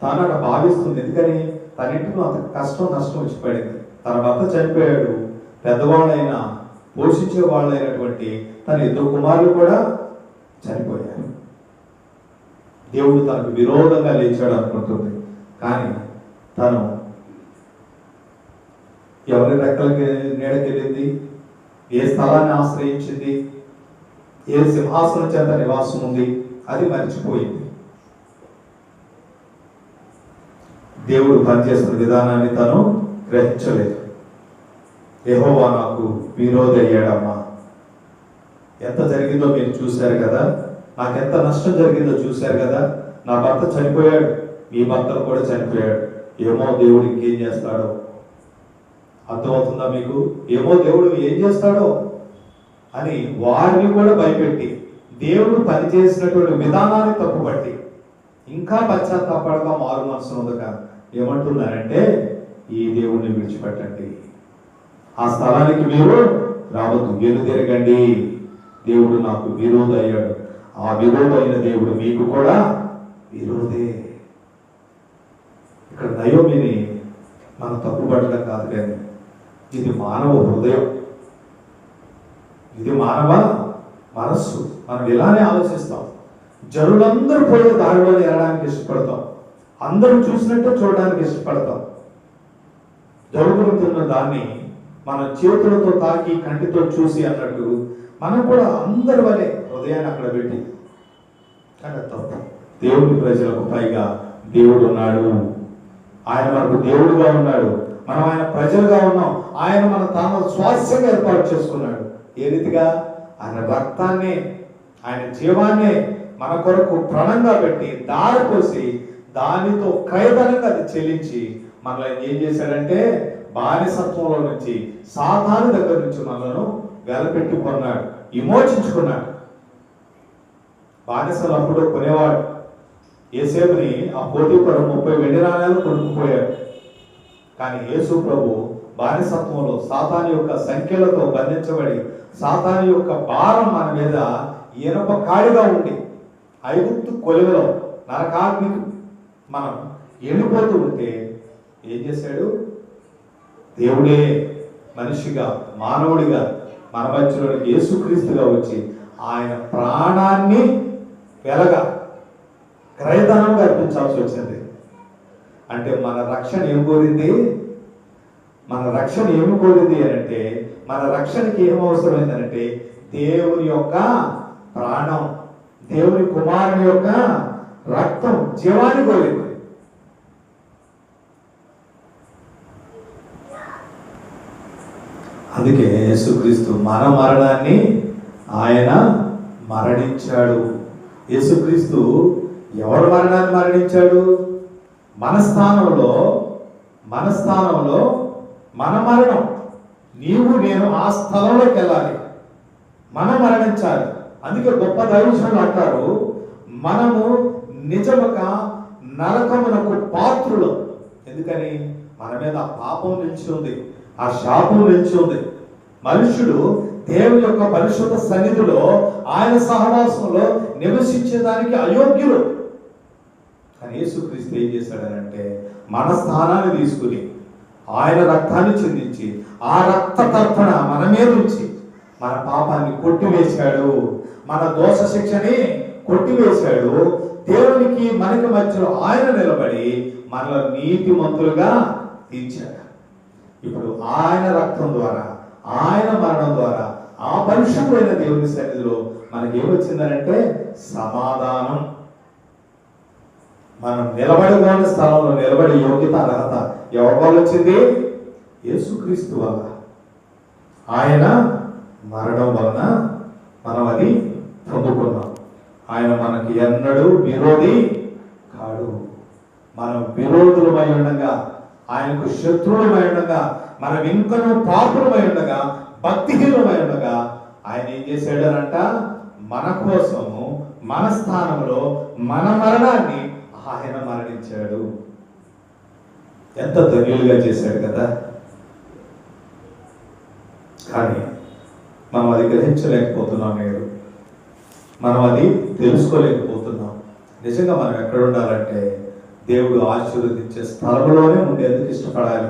తాను అక్కడ భావిస్తుంది. ఎందుకని? తన ఇంటిలో అంత కష్టం నష్టం వచ్చి పడింది. తన భర్త చనిపోయాడు, పెద్దవాళ్ళైన పోషించే వాళ్ళైనటువంటి తన 2 కుమారులు కూడా చనిపోయారు. దేవుడు తనకు విరోధంగా లేచాడు అనుకుంటుంది. కానీ తను ఎవరి రెక్కలకి నీడకెళ్ళింది? ఏ స్థలాన్ని ఆశ్రయించింది? ఏ సింహాసనం చేత నివాసం ఉంది? అది మర్చిపోయింది. దేవుడు పనిచేస్తున్న విధానాన్ని తను గ్రహించలేదు. యెహోవా నాకు విరోధి అయ్యాడమ్మా. ఎంత జరిగిందో మీరు చూశారు కదా, నాకెంత నష్టం జరిగిందో చూశారు కదా. నా భర్త చనిపోయాడు, మీ భర్తలు కూడా చనిపోయాడు. ఏమో దేవుడు ఇంకేం చేస్తాడో. అర్థమవుతుందా మీకు? ఏమో దేవుడు ఏం చేస్తాడో అని వారిని కూడా భయపెట్టి, దేవుడు పనిచేసినటువంటి విధానాన్ని తప్పుపట్టి, ఇంకా పశ్చాత్తాపడగా మారు మనసు ఉందగా ఏమంటున్నారంటే, ఈ దేవుడిని విడిచిపెట్టండి, ఆ స్థలానికి మీరు రావద్దు, వెనుదిరగండి, దేవుడు నాకు విరోధి అయ్యాడు. ఆ విరోధైన దేవుడు మీకు కూడా విరోధే. ఇక్కడ నయోమిని మనం తప్పుపట్టడం కాదు, కానీ ఇది మానవ హృదయం, ఇది మానవ మనస్సు. మనం ఇలానే ఆలోచిస్తాం. జనులందరూ పోయే దారిలో వెళ్ళడానికి ఇష్టపడతాం, అందరూ చూసినట్టు చూడడానికి ఇష్టపడతాం. జరుగుతున్న దాన్ని మన చేతులతో తాకి కంటితో చూసి అన్నట్టు మనం కూడా అందరి వలె హృదయాన్ని అక్కడ పెట్టి, కానీ తప్పు. దేవుని ప్రజలకు పైగా దేవుడు ఉన్నాడు. ఆయన మనకు దేవుడుగా ఉన్నాడు, మనం ఆయన ప్రజలుగా ఉన్నాం. ఆయన మన తాను స్వాస్థ్యంగా ఏర్పాటు చేసుకున్నాడు. ఏ రీతిగా? ఆయన రక్తాన్ని, ఆయన జీవాన్ని మన కొరకు ప్రాణంగా పెట్టి దారిపోసి దానితో క్రయధనంగా అది చెల్లించి మనల్ని ఏం చేశాడంటే బానిసత్వంలో నుంచి, సాతాను దగ్గర నుంచి మనలను వెలపెట్టి కొన్నాడు, విమోచించుకున్నాడు. బానిసలు అప్పుడు కొనేవాడు. యేసేపుని ఆ పోతీఫరు 30 వెండి నాణేలు కొనుక్కుపోయాడు. కానీ యేసు ప్రభు బానిసత్వంలో సాతాను యొక్క సంఖ్యలతో బంధించబడి, సాతాను యొక్క భారం మన మీద ఇనుప కాడిగా ఉండి, ఐగుప్తు కొలువులో నరకాగ్నికి మనం వెళ్ళిపోతూ ఉంటే ఏం చేశాడు? దేవుడే మనిషిగా, మానవుడిగా మన మధ్యలోకి యేసుక్రీస్తుగా వచ్చి ఆయన ప్రాణాన్ని వెలగా క్రయధనంగా అర్పించాల్సి వచ్చింది. అంటే మన రక్షణ ఏం కోరింది? మన రక్షణ ఏమి కోరింది అని అంటే, మన రక్షణకి ఏం అవసరమైందనంటే దేవుని యొక్క ప్రాణం, దేవుని కుమారుని యొక్క రక్తం, జీవాన్ని కోరింది. అందుకే యేసుక్రీస్తు మన మరణాన్ని ఆయన మరణించాడు. యేసుక్రీస్తు ఎవరి మరణాన్ని మరణించాడు? మన స్థానంలో మన మరణం. నీవు నేను ఆ స్థలంలోకి వెళ్ళాలి, మనం మరణించాలి. అందుకే గొప్ప దైవజనులు అంటారు, మనము నిజముగా నరకమునకు పాత్రులు. ఎందుకని? మన మీద ఆ పాపం నిలిచి ఉంది, ఆ శాపం నిలిచి ఉంది. మనుషుడు దేవుని యొక్క పరిశుద్ధ సన్నిధిలో, ఆయన సహవాసంలో నివసించేదానికి అయోగ్యులు. కానీ యేసుక్రీస్తు ఏం చేశాడనంటే మన స్థానాన్ని తీసుకుని ఆయన రక్తాన్ని చెందించి ఆ రక్త తర్పణ మన మీద ఉంచి మన పాపాన్ని కొట్టివేశాడు, మన దోష శిక్షని కొట్టివేశాడు. దేవునికి మనకి మధ్యలో ఆయన నిలబడి మనలో నీతిమంతులుగా తీర్చాడు. ఇప్పుడు ఆయన రక్తం ద్వారా, ఆయన మరణం ద్వారా ఆ పరిశుద్ధమైన దేవుని సన్నిధిలో మనకి ఏమొచ్చిందనంటే సమాధానం. మనం నిలబడిన స్థలంలో నిలబడే యోగ్యత, అర్హత ఎవరి వల్ల వచ్చింది? యేసుక్రీస్తు వల్ల. ఆయన మరణం వలన మనం అది పొందుకున్నాం. ఆయన మనకి ఎన్నడూ విరోధి కాడు. మనం విరోధులమై ఉండగా, ఆయనకు శత్రువులమై ఉండగా, మనం ఇంకనూ పాపులమై ఉండగా, భక్తిహీనమై ఉండగా ఆయన ఏం చేశాడనంట? మన కోసము, మన స్థానంలో మన మరణాన్ని ఆయన మరణించాడు. ఎంత ధన్యులుగా చేశాడు కదా. కానీ మనం అది గ్రహించలేకపోతున్నాం, నేడు మనం అది తెలుసుకోలేకపోతున్నాం. నిజంగా మనం ఎక్కడ ఉండాలంటే దేవుడు ఆశీర్వదించే స్థలంలోనే ఉండేందుకు ఇష్టపడాలి.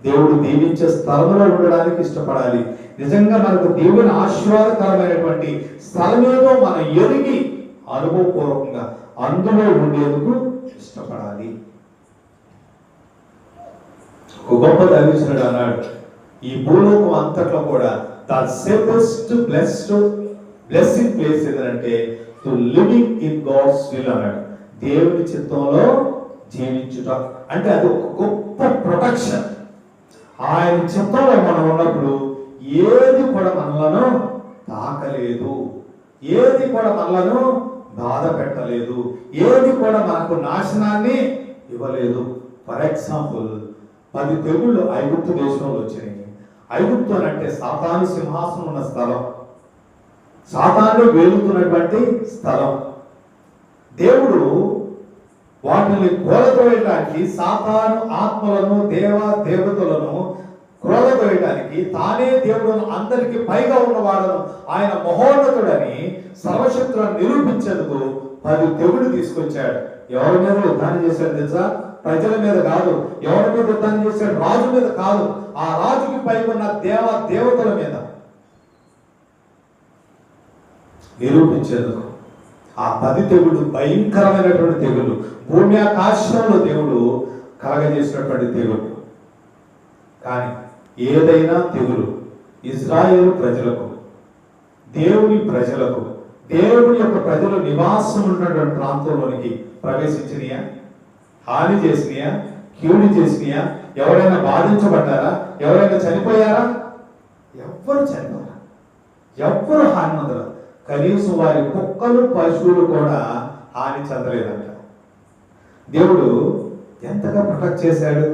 దేవుడు దీవించే స్థలంలో ఉండడానికి ఇష్టపడాలి. నిజంగా మనకు దేవుని ఆశీర్వాదకరమైనటువంటి స్థలం ఏదో మనం ఎరిగి అనుభవపూర్వకంగా అందులో ఉండేందుకు ఇష్టపడాలి. ఒక గొప్ప దైవజనుడు అన్నాడు, ఈ భూలోకం అంతట్లో కూడా ద సేఫెస్ట్ బ్లెస్సింగ్ ప్లేస్ ఏదంటే to living in God's will అన్నాడు. దేవుని చిత్తంలో జీవించుట అంటే అది ఒక గొప్ప ప్రొటెక్షన్. ఆయన చిత్తంలో మనం ఉన్నప్పుడు ఏది కూడా మనలను తాకలేదు, ఏది కూడా మనలను బాధ పెట్టలేదు, ఏది కూడా మనకు నాశనాన్ని ఇవ్వలేదు. ఫర్ ఎగ్జాంపుల్ 10 తెగుళ్ళు ఐగుప్తు దేశంలో వచ్చినాయి. ఐగుప్తు అంటే సాతాను సింహాసనం ఉన్న స్థలం, సాతాను వేలుతున్నటువంటి స్థలం. దేవుడు వాటిని కూలతోయడానికి, సాతాను ఆత్మలను, దేవతలను కూలతోయడానికి, తానే దేవుడు అందరికి పైగా ఉన్నవాడను, ఆయన మహోన్నతుడని సర్వశక్తులను నిరూపించేందుకు 10 తెగులు తీసుకొచ్చాడు. ఎవరి మీద యుద్ధాన్ని చేశాడు తెలుసా? ప్రజల మీద కాదు. ఎవరి మీద యుద్ధాన్ని చేశాడు? రాజు మీద కాదు. ఆ రాజుకి పై ఉన్న దేవతల మీద నిరూపించేందుకు. ఆ 10 తెగులు భయంకరమైనటువంటి తెగులు, భూమి ఆకాశంలో దేవుడు కలగజేసినటువంటి తెగులు. కానీ ఏదైనా తెగులు ఇజ్రాయేలు ప్రజలకు, దేవుని ప్రజలకు దేవుని యొక్క ప్రజలు నివాసం ఉన్నటువంటి ప్రాంతంలోనికి ప్రవేశించినయా? హాని చేసినయా? కీడు చేసినయా? ఎవరైనా బాధించబడ్డారా? ఎవరైనా చనిపోయారా? ఎవ్వరు చనిపోయారా? ఎవ్వరు హాని పొందరు. కనీసం వారి కుక్కలు పశువులు కూడా హాని చెందలేదంట. దేవుడు ఎంతగా ప్రొటెక్ట్ చేశాడు.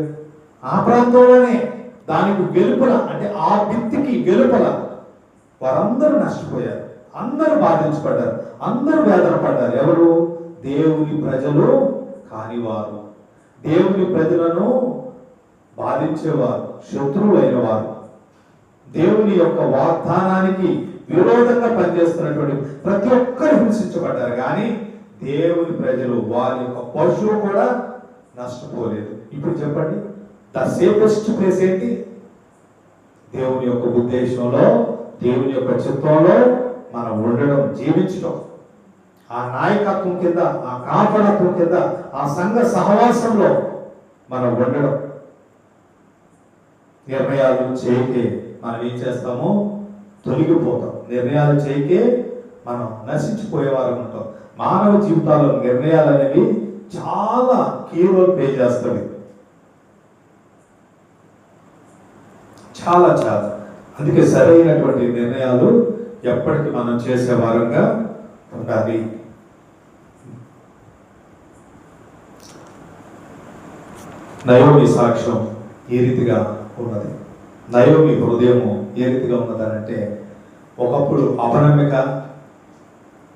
ఆ ప్రాంతంలోనే దానికి వెలుపల, అంటే ఆ భిత్తికి వెలుపల వారందరూ నష్టపోయారు, అందరూ బాధించబడ్డారు, అందరూ వేదన పడ్డారు. ఎవరు? దేవుని ప్రజలు కానివారు, దేవుని ప్రజలను బాధించేవారు, శత్రువులైన వారు, దేవుని యొక్క వాగ్దానానికి విరోధంగా పనిచేస్తున్నటువంటి ప్రతి ఒక్కరు హింసించబడ్డారు. కానీ దేవుని ప్రజలు, వారి యొక్క పశువు కూడా నష్టపోలేదు. ఇప్పుడు చెప్పండి, ద సేఫెస్ట్ ప్లేస్ ఏంటి? దేవుని యొక్క ఉద్దేశంలో, దేవుని యొక్క చిత్తంలో మనం ఉండడం, జీవించడం, ఆ నాయకత్వం కింద, ఆ కాపడత్వం కింద, ఆ సంఘ సహవాసంలో మనం ఉండడం. నిర్ణయాలు చేయకే మనం ఏం చేస్తామో తొలగిపోతాం. నిర్ణయాలు చేయకే మనం నశించిపోయేవారు ఉంటాం. మానవ జీవితాల్లో నిర్ణయాలు అనేవి చాలా కీ రోల్ ప్లే చేస్తుంది. చాలా చాలా అందుకే సరైనటువంటి నిర్ణయాలు ఎప్పటికీ మనం చేసే వారంగా ఉండాలి. నయోమి సాక్ష్యం ఏ రీతిగా ఉన్నది? నయోమి హృదయము ఏ రీతిగా ఉన్నదనంటే, ఒకప్పుడు అపనమ్మిక,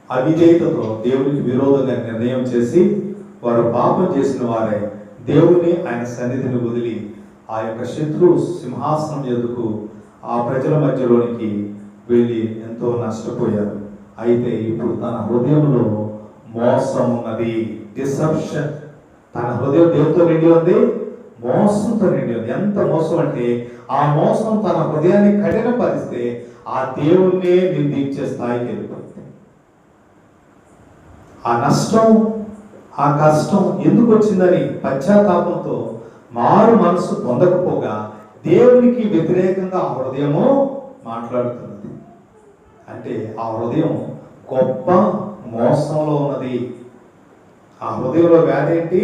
అవిధేయతతో దేవునికి విరోధంగా నిర్ణయం చేసి వారు పాపం చేసిన వారే దేవుని ఆయన సన్నిధిని వదిలి ఆ యొక్క శత్రు సింహాసనం ఎదుకు ఆ ప్రజల మధ్యలోనికి వెళ్ళి ఎంతో నష్టపోయారు. అయితే ఇప్పుడు తన హృదయంలో మోసం ఉన్నది, డిసెప్షన్. తన హృదయం దేవుతో నిండి ఉంది, మోసంతో నిండి ఉంది. ఎంత మోసం అంటే, ఆ మోసం తన హృదయాన్ని కఠినపరిస్తే ఆ దేవుణ్ణే నిందించే స్థాయికి వెళ్ళిపోయింది. ఆ నష్టం, ఆ కష్టం ఎందుకు వచ్చిందని పశ్చాత్తాపంతో మారు మనసు పొందకపోగా దేవునికి వ్యతిరేకంగా ఆ హృదయము మాట్లాడుతున్నది. అంటే ఆ హృదయం గొప్ప మోసంలో ఉన్నది. ఆ హృదయంలో వ్యాధి ఏంటి?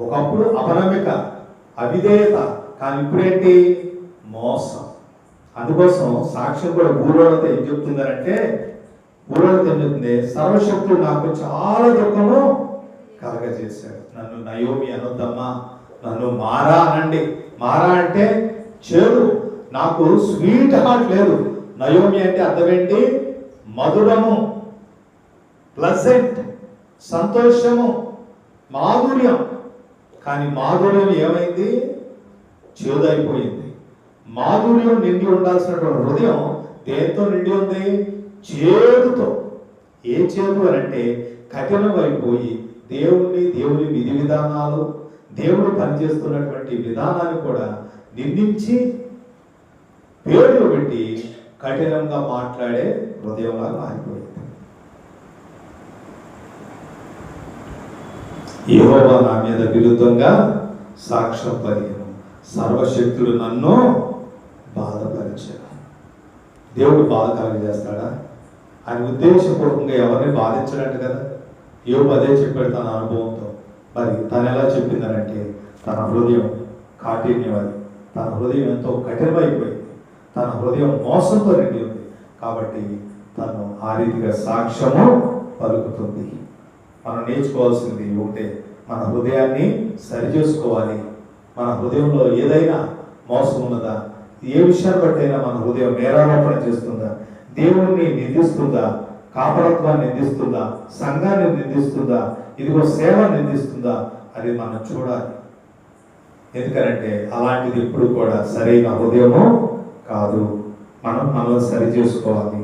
ఒకప్పుడు అపనమ్మిక, అవిధేయత, కానీ ఇప్పుడేంటి? మోసం. అందుకోసం సాక్ష్యం కూడా ఊరోళ్ళతో ఏం చెప్తుందంటే, ఊరోళ్ళతో ఏం చెప్తుంది? సర్వశక్తుడు నాకు చాలా దుఃఖము కలగజేశాడు. నన్ను నయోమి అనొద్దమ్మా, నన్ను మారా అనండి. మారా అంటే చేదు, నాకు స్వీట్ హార్ట్ లేదు. నయోమి అంటే అర్థం ఏంటి? మధురము, ప్లజెంట్, సంతోషము, మాధుర్యం. కానీ మాధుర్యం ఏమైంది? చేదైపోయింది. మాధుర్యం నిండి ఉండాల్సినటువంటి హృదయం దేంతో నిండి ఉంది? చేదుతో. ఏ చేదు అని అంటే కఠినమైపోయి దేవుని విధి విధానాలు, దేవుడు పనిచేస్తున్నటువంటి విధానాన్ని కూడా నిందించి పేర్లు పెట్టి కఠినంగా మాట్లాడే హృదయంలా మారిపోయింది. యెహోవా నా మీద విరుద్ధంగా సాక్ష్యం పలికెను, సర్వశక్తుడు నన్ను బాధపరిచాడు. దేవుడు బాధ కలుగజేస్తాడా? ఆయన ఉద్దేశపూర్వకంగా ఎవరిని బాధించడంట కదా. యోబు అదే చెప్పాడు తన అనుభవంతో. మరి తను ఎలా చెప్పిందనంటే, తన హృదయం కాఠిన్యమది, తన హృదయం ఎంతో కఠినమైపోయింది, తన హృదయం మోసంతో నిండి ఉంది. కాబట్టి తను ఆ రీతిగా సాక్ష్యము పలుకుతుంది. మనం నేర్చుకోవాల్సింది ఒకటే, మన హృదయాన్ని సరిచేసుకోవాలి. మన హృదయంలో ఏదైనా మోసం ఉన్నదా? ఏ విషయాన్ని బట్టైనా మన హృదయం నేరారోపణ చేస్తుందా? దేవుణ్ణి నిందిస్తుందా? కాపరత్వాన్ని నిందిస్తుందా? సంఘాన్ని నిందిస్తుందా? ఇదిగో సేవ నిందిస్తుందా? అది మనం చూడాలి. ఎందుకనంటే అలాంటిది ఎప్పుడు కూడా సరైన హృదయము కాదు. మనం సరి చేసుకోవాలి.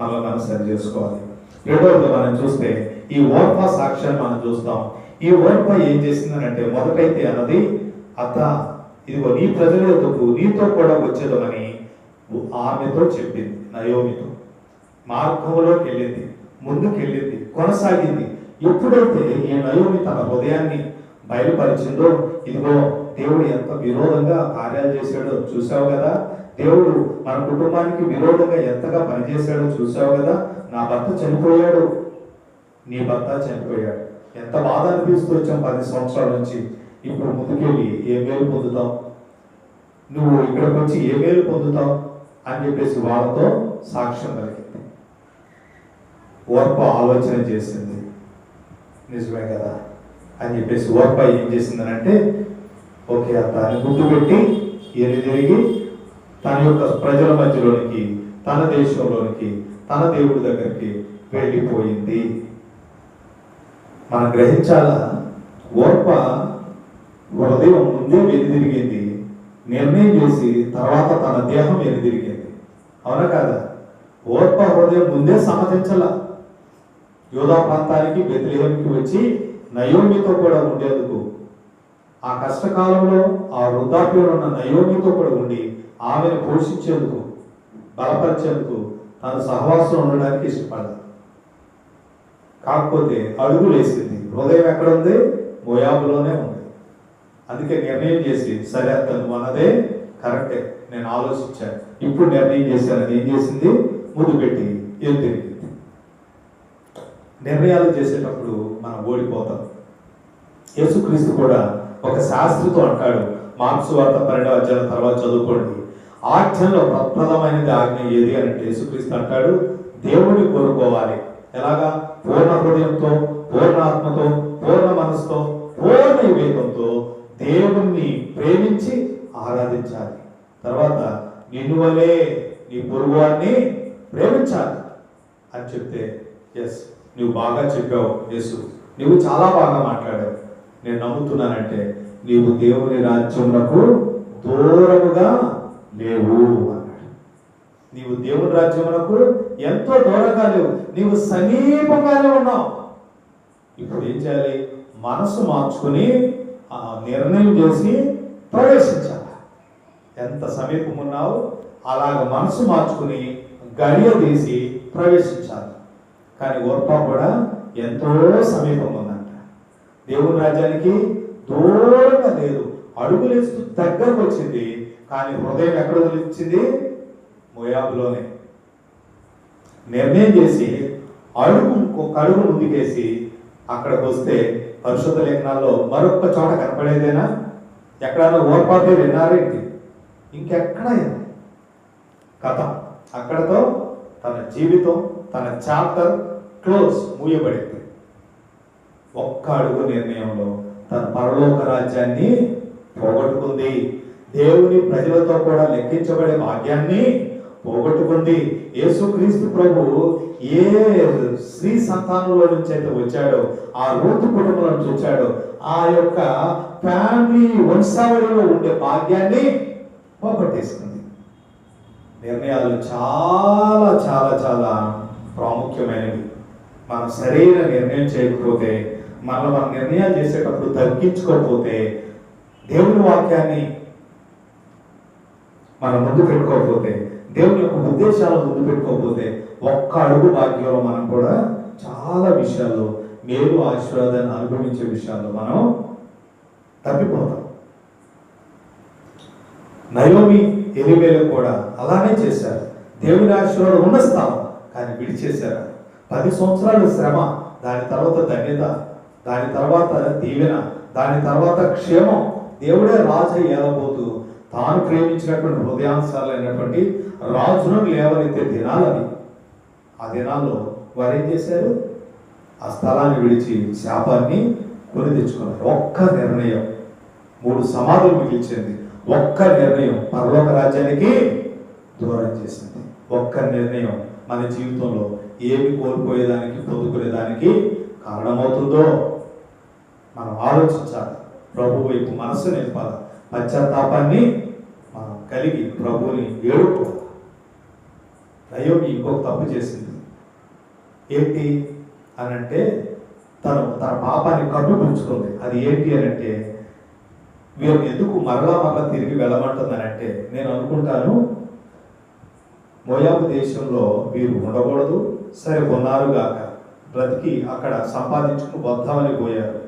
మనం సరి చేసుకోవాలి. రెండవది మనం చూస్తే ఈ ఓర్పా సాక్ష్యాన్ని మనం చూస్తాం. ఈ ఓర్పా ఏం చేసిందనంటే, మొదటైతే అన్నది, అత్త ఇదిగో నీ ప్రజల యొద్దకు నీతో కూడా వచ్చేదమని ఆమెతో చెప్పింది. నయోమితో మార్గంలోకి వెళ్ళింది, ముందుకెళ్ళింది, కొనసాగింది. ఎప్పుడైతే ఈ నయోమి తన హృదయాన్ని బయలుపరిచిందో, ఇదిగో దేవుడు ఎంత విరోధంగా కార్యాలు చేశాడో చూసావు కదా, దేవుడు మన కుటుంబానికి విరోధంగా ఎంతగా పనిచేశాడో చూసావు కదా. నా భర్త చనిపోయాడు, నీ భర్త చనిపోయాడు, ఎంత బాధ అనిపిస్తూ వచ్చాం 10 సంవత్సరాల నుంచి. ఇప్పుడు ముందుకెళ్ళి ఏ మేలు పొందుతావు, నువ్వు ఇక్కడికి వచ్చి ఏ మేలు పొందుతావు అని చెప్పేసి వాళ్ళతో సాక్ష్యం కలిగింది. ఓర్ప ఆలోచన చేసింది, నిజమే కదా అని చెప్పేసి ఓర్ప ఏం చేసిందని అంటే, ఓకే అత్త అని గుర్తు పెట్టి తిరిగి తన యొక్క ప్రజల మధ్యలోనికి, తన దేశంలోనికి, తన దేవుడి దగ్గరికి వెళ్ళిపోయింది. మనం గ్రహించాలా, ఓర్ప హృదయం ముందే వెనుదిరిగింది, నిర్ణయం చేసి తర్వాత తన దేహం వెనుదిరిగింది. అవునా కాదా? ఓర్ప హృదయం ముందే సమ్మతించాల. యూదా ప్రాంతానికి బెత్లెహేముకి వచ్చి నయోమితో కూడా ఉండేందుకు, ఆ కష్టకాలంలో ఆ వృద్ధాప్యంలో ఉన్న నయోమితో కూడా ఉండి ఆమెను పోషించేందుకు, బలపరిచేందుకు తను సహవాసం ఉండడానికి ఇష్టపడ్డాడు. కాకపోతే అడుగులు వేసింది. హృదయం ఎక్కడ ఉంది? మోయాబులోనే ఉంది. అందుకే నిర్ణయం చేసి, సరే తను అన్నదే కరెక్టే, నేను ఆలోచించాను, ఇప్పుడు నిర్ణయం చేశానని ఏం చేసింది? ముందు పెట్టి ఏం తిరిగింది. నిర్ణయాలు చేసేటప్పుడు మనం ఓడిపోతాం. యేసుక్రీస్తు కూడా ఒక శాస్త్రితో అంటాడు, మార్క్సు వార్త 12వ అధ్యాయం తర్వాత చదువుకోండి. ఆజ్ఞలో ప్రప్రదమైనది ఆజ్ఞ ఏది అంటే యేసుక్రీస్తు అంటాడు, దేవుడిని కోరుకోవాలి. ఎలాగా? పూర్ణ హృదయంతో, పూర్ణ ఆత్మతో, పూర్ణ మనసుతో, పూర్ణ వివేకంతో దేవుణ్ణి ప్రేమించి ఆరాధించాలి. తర్వాత నిన్ను వలే నీ పొరుగువాన్ని ప్రేమించాలి అని చెప్తే, ఎస్ నువ్వు బాగా చెప్పావు యేసు, నువ్వు చాలా బాగా మాట్లాడావు, నేను నమ్ముతున్నానంటే నీవు దేవుని రాజ్యమునకు దూరముగా లేవు అన్నాడు. నీవు దేవుని రాజ్యమునకు ఎంతో దూరంగా లేవు, నీవు సమీపంగానే ఉన్నావు. ఇప్పుడు ఏం చేయాలి? మనసు మార్చుకుని నిర్ణయం చేసి ప్రవేశించాలి. ఎంత సమీపం ఉన్నావు అలాగ మనసు మార్చుకుని గడియ తీసి ప్రవేశించాలి. కానీ ఓర్ప కూడా ఎంతో సమీపం ఉందంట. దేవుని రాజ్యానికి దూరంగా లేదు, అడుగులేస్తూ దగ్గరకు వచ్చింది. కానీ హృదయం ఎక్కడ వదిలించింది? మోయాబులోనే. నిర్ణయం చేసి ఒక అడుగు ముందుకేసి అక్కడికి వస్తే పరిశుద్ధ లేఖనాల్లో మరొక చోట కనపడేదేనా? ఎక్కడన్నా ఓర్ప పేరు విన్నారేంటి? ఇంకెక్కడ కథ అక్కడతో తన జీవితం, తన చాప్టర్ క్లోజ్, మూయబడింది. ఒక్క అడుగు నిర్ణయంలో తన పరలోక రాజ్యాన్ని పోగొట్టుకుంది. దేవుని ప్రజలతో కూడా లెక్కించబడే భాగ్యాన్ని పోగొట్టుకుంది. యేసుక్రీస్తు ప్రభు ఏ స్త్రీ సంతానంలో నుంచి అయితే వచ్చాడో, ఆ రూతు కుటుంబంలో నుంచి వచ్చాడో, ఆ యొక్క ఫ్యామిలీ వంశావళిలో ఉండే భాగ్యాన్ని పోగొట్టేసుకుంది. నిర్ణయాలు చాలా చాలా చాలా ప్రాముఖ్యమైనవి. మనం సరైన నిర్ణయం చేయకపోతే, మనం నిర్ణయాలు చేసేటప్పుడు తగ్గించుకోకపోతే, దేవుని వాక్యాన్ని మనం ముందు పెట్టుకోకపోతే, దేవుని యొక్క ఉద్దేశాలు ముందు పెట్టుకోకపోతే, ఒక్క అడుగు భాగ్యంలో మనం కూడా చాలా విషయాల్లో, మేలు ఆశీర్వాదాన్ని అనుభవించే విషయాల్లో మనం తప్పిపోతాం. నయోమి, ఎలీమెలెకు కూడా అలానే చేశారు. దేవుని ఆశీర్వాదం ఉన్న స్థానం కానీ విడిచేశారు. 10 సంవత్సరాలు శ్రమ, దాని తర్వాత ధన్యత, దాని తర్వాత దీవెన, దాని తర్వాత క్షేమం. దేవుడే రాజు ఏలబోతూ తాను ప్రేమించినటువంటి హృదయాంశాలైనటువంటి రాజును లేవనెత్తే దినాలని. ఆ దినాల్లో వారు ఏం చేశారు? ఆ స్థలాన్ని విడిచి శాపాన్ని కొని తెచ్చుకున్నారు. ఒక్క నిర్ణయం 3 సమాధులు మిగిల్చింది. ఒక్క నిర్ణయం పరలోక రాజ్యానికి దూరం చేసింది. ఒక్క నిర్ణయం మన జీవితంలో ఏమి కోల్పోయేదానికి, పొందుకునేదానికి కారణమవుతుందో మనం ఆలోచించాలి. ప్రభు వైపు మనస్సు నింపాలి. పశ్చాత్తాపాన్ని మనం కలిగి ప్రభువుని ఏడుకోవాలి. నయోమి ఇంకొక తప్పు చేసింది. ఏంటి అనంటే, తన పాపాన్ని కప్పిపుచ్చుకుంది. అది ఏంటి అనంటే, వీరు ఎందుకు మరలా తిరిగి వెళ్ళమంటుందనంటే, నేను అనుకుంటాను మోయాబు దేశంలో వీరు ఉండకూడదు, సరే ఉన్నారుగాక, బ్రతికి అక్కడ సంపాదించుకుని వద్దామని పోయారు.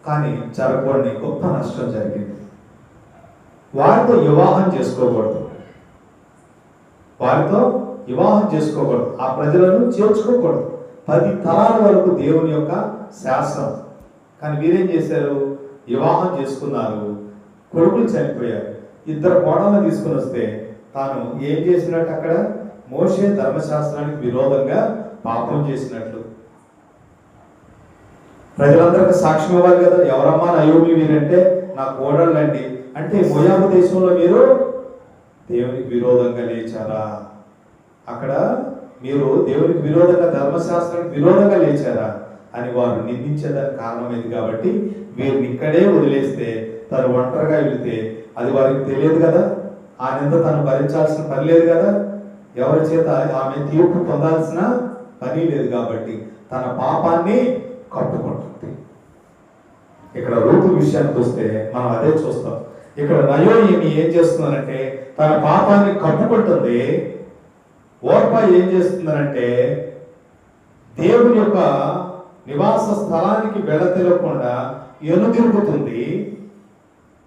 కానీ జరగకూడని గొప్ప నష్టం జరిగింది. వారితో వివాహం చేసుకోకూడదు. వారితో వివాహం చేసుకోకూడదు, ఆ ప్రజలను చేర్చుకోకూడదు. 10 తరాల వరకు దేవుని యొక్క శాసనం. కానీ వీరేం చేశారు? వివాహం చేసుకున్నారు, కొడుకులు చనిపోయారు. 2 కోడలను తీసుకుని వస్తే తాను ఏం చేసినట్టు? అక్కడ మోషే ధర్మశాస్త్రానికి విరోధంగా పాపం చేసినట్లు. ప్రజలందరికీ సాక్ష్యం ఇవ్వాలి కదా. ఎవరమ్మా నయోమి వీరంటే నా కోడళ్ళండి అంటే, మోయాబు దేశంలో మీరు దేవునికి విరోధంగా లేచారా? అక్కడ మీరు దేవునికి విరోధంగా, ధర్మశాస్త్రానికి విరోధంగా లేచారా అని వారు నిందించేదానికి కారణమైంది. కాబట్టి వీరిని ఇక్కడే వదిలేస్తే, తను ఒంటరిగా వెళితే అది వారికి తెలియదు కదా, ఆ నింద తను భరించాల్సిన పని లేదు కదా, ఎవరి చేత ఆమె తీర్పు పొందాల్సిన పని లేదు. కాబట్టి తన పాపాన్ని కప్పుకుంటుంది. ఇక్కడ రూతు విషయానికి వస్తే మనం అదే చూస్తాం. ఇక్కడ నయోమి ఏం చేస్తుందంటే తన పాపాన్ని కప్పుకుంటుంది. ఓర్పా ఏం చేస్తుందంటే దేవుని యొక్క నివాస స్థలానికి వెళ్ళతెలకుండా ఎనుదిరుగుతుంది.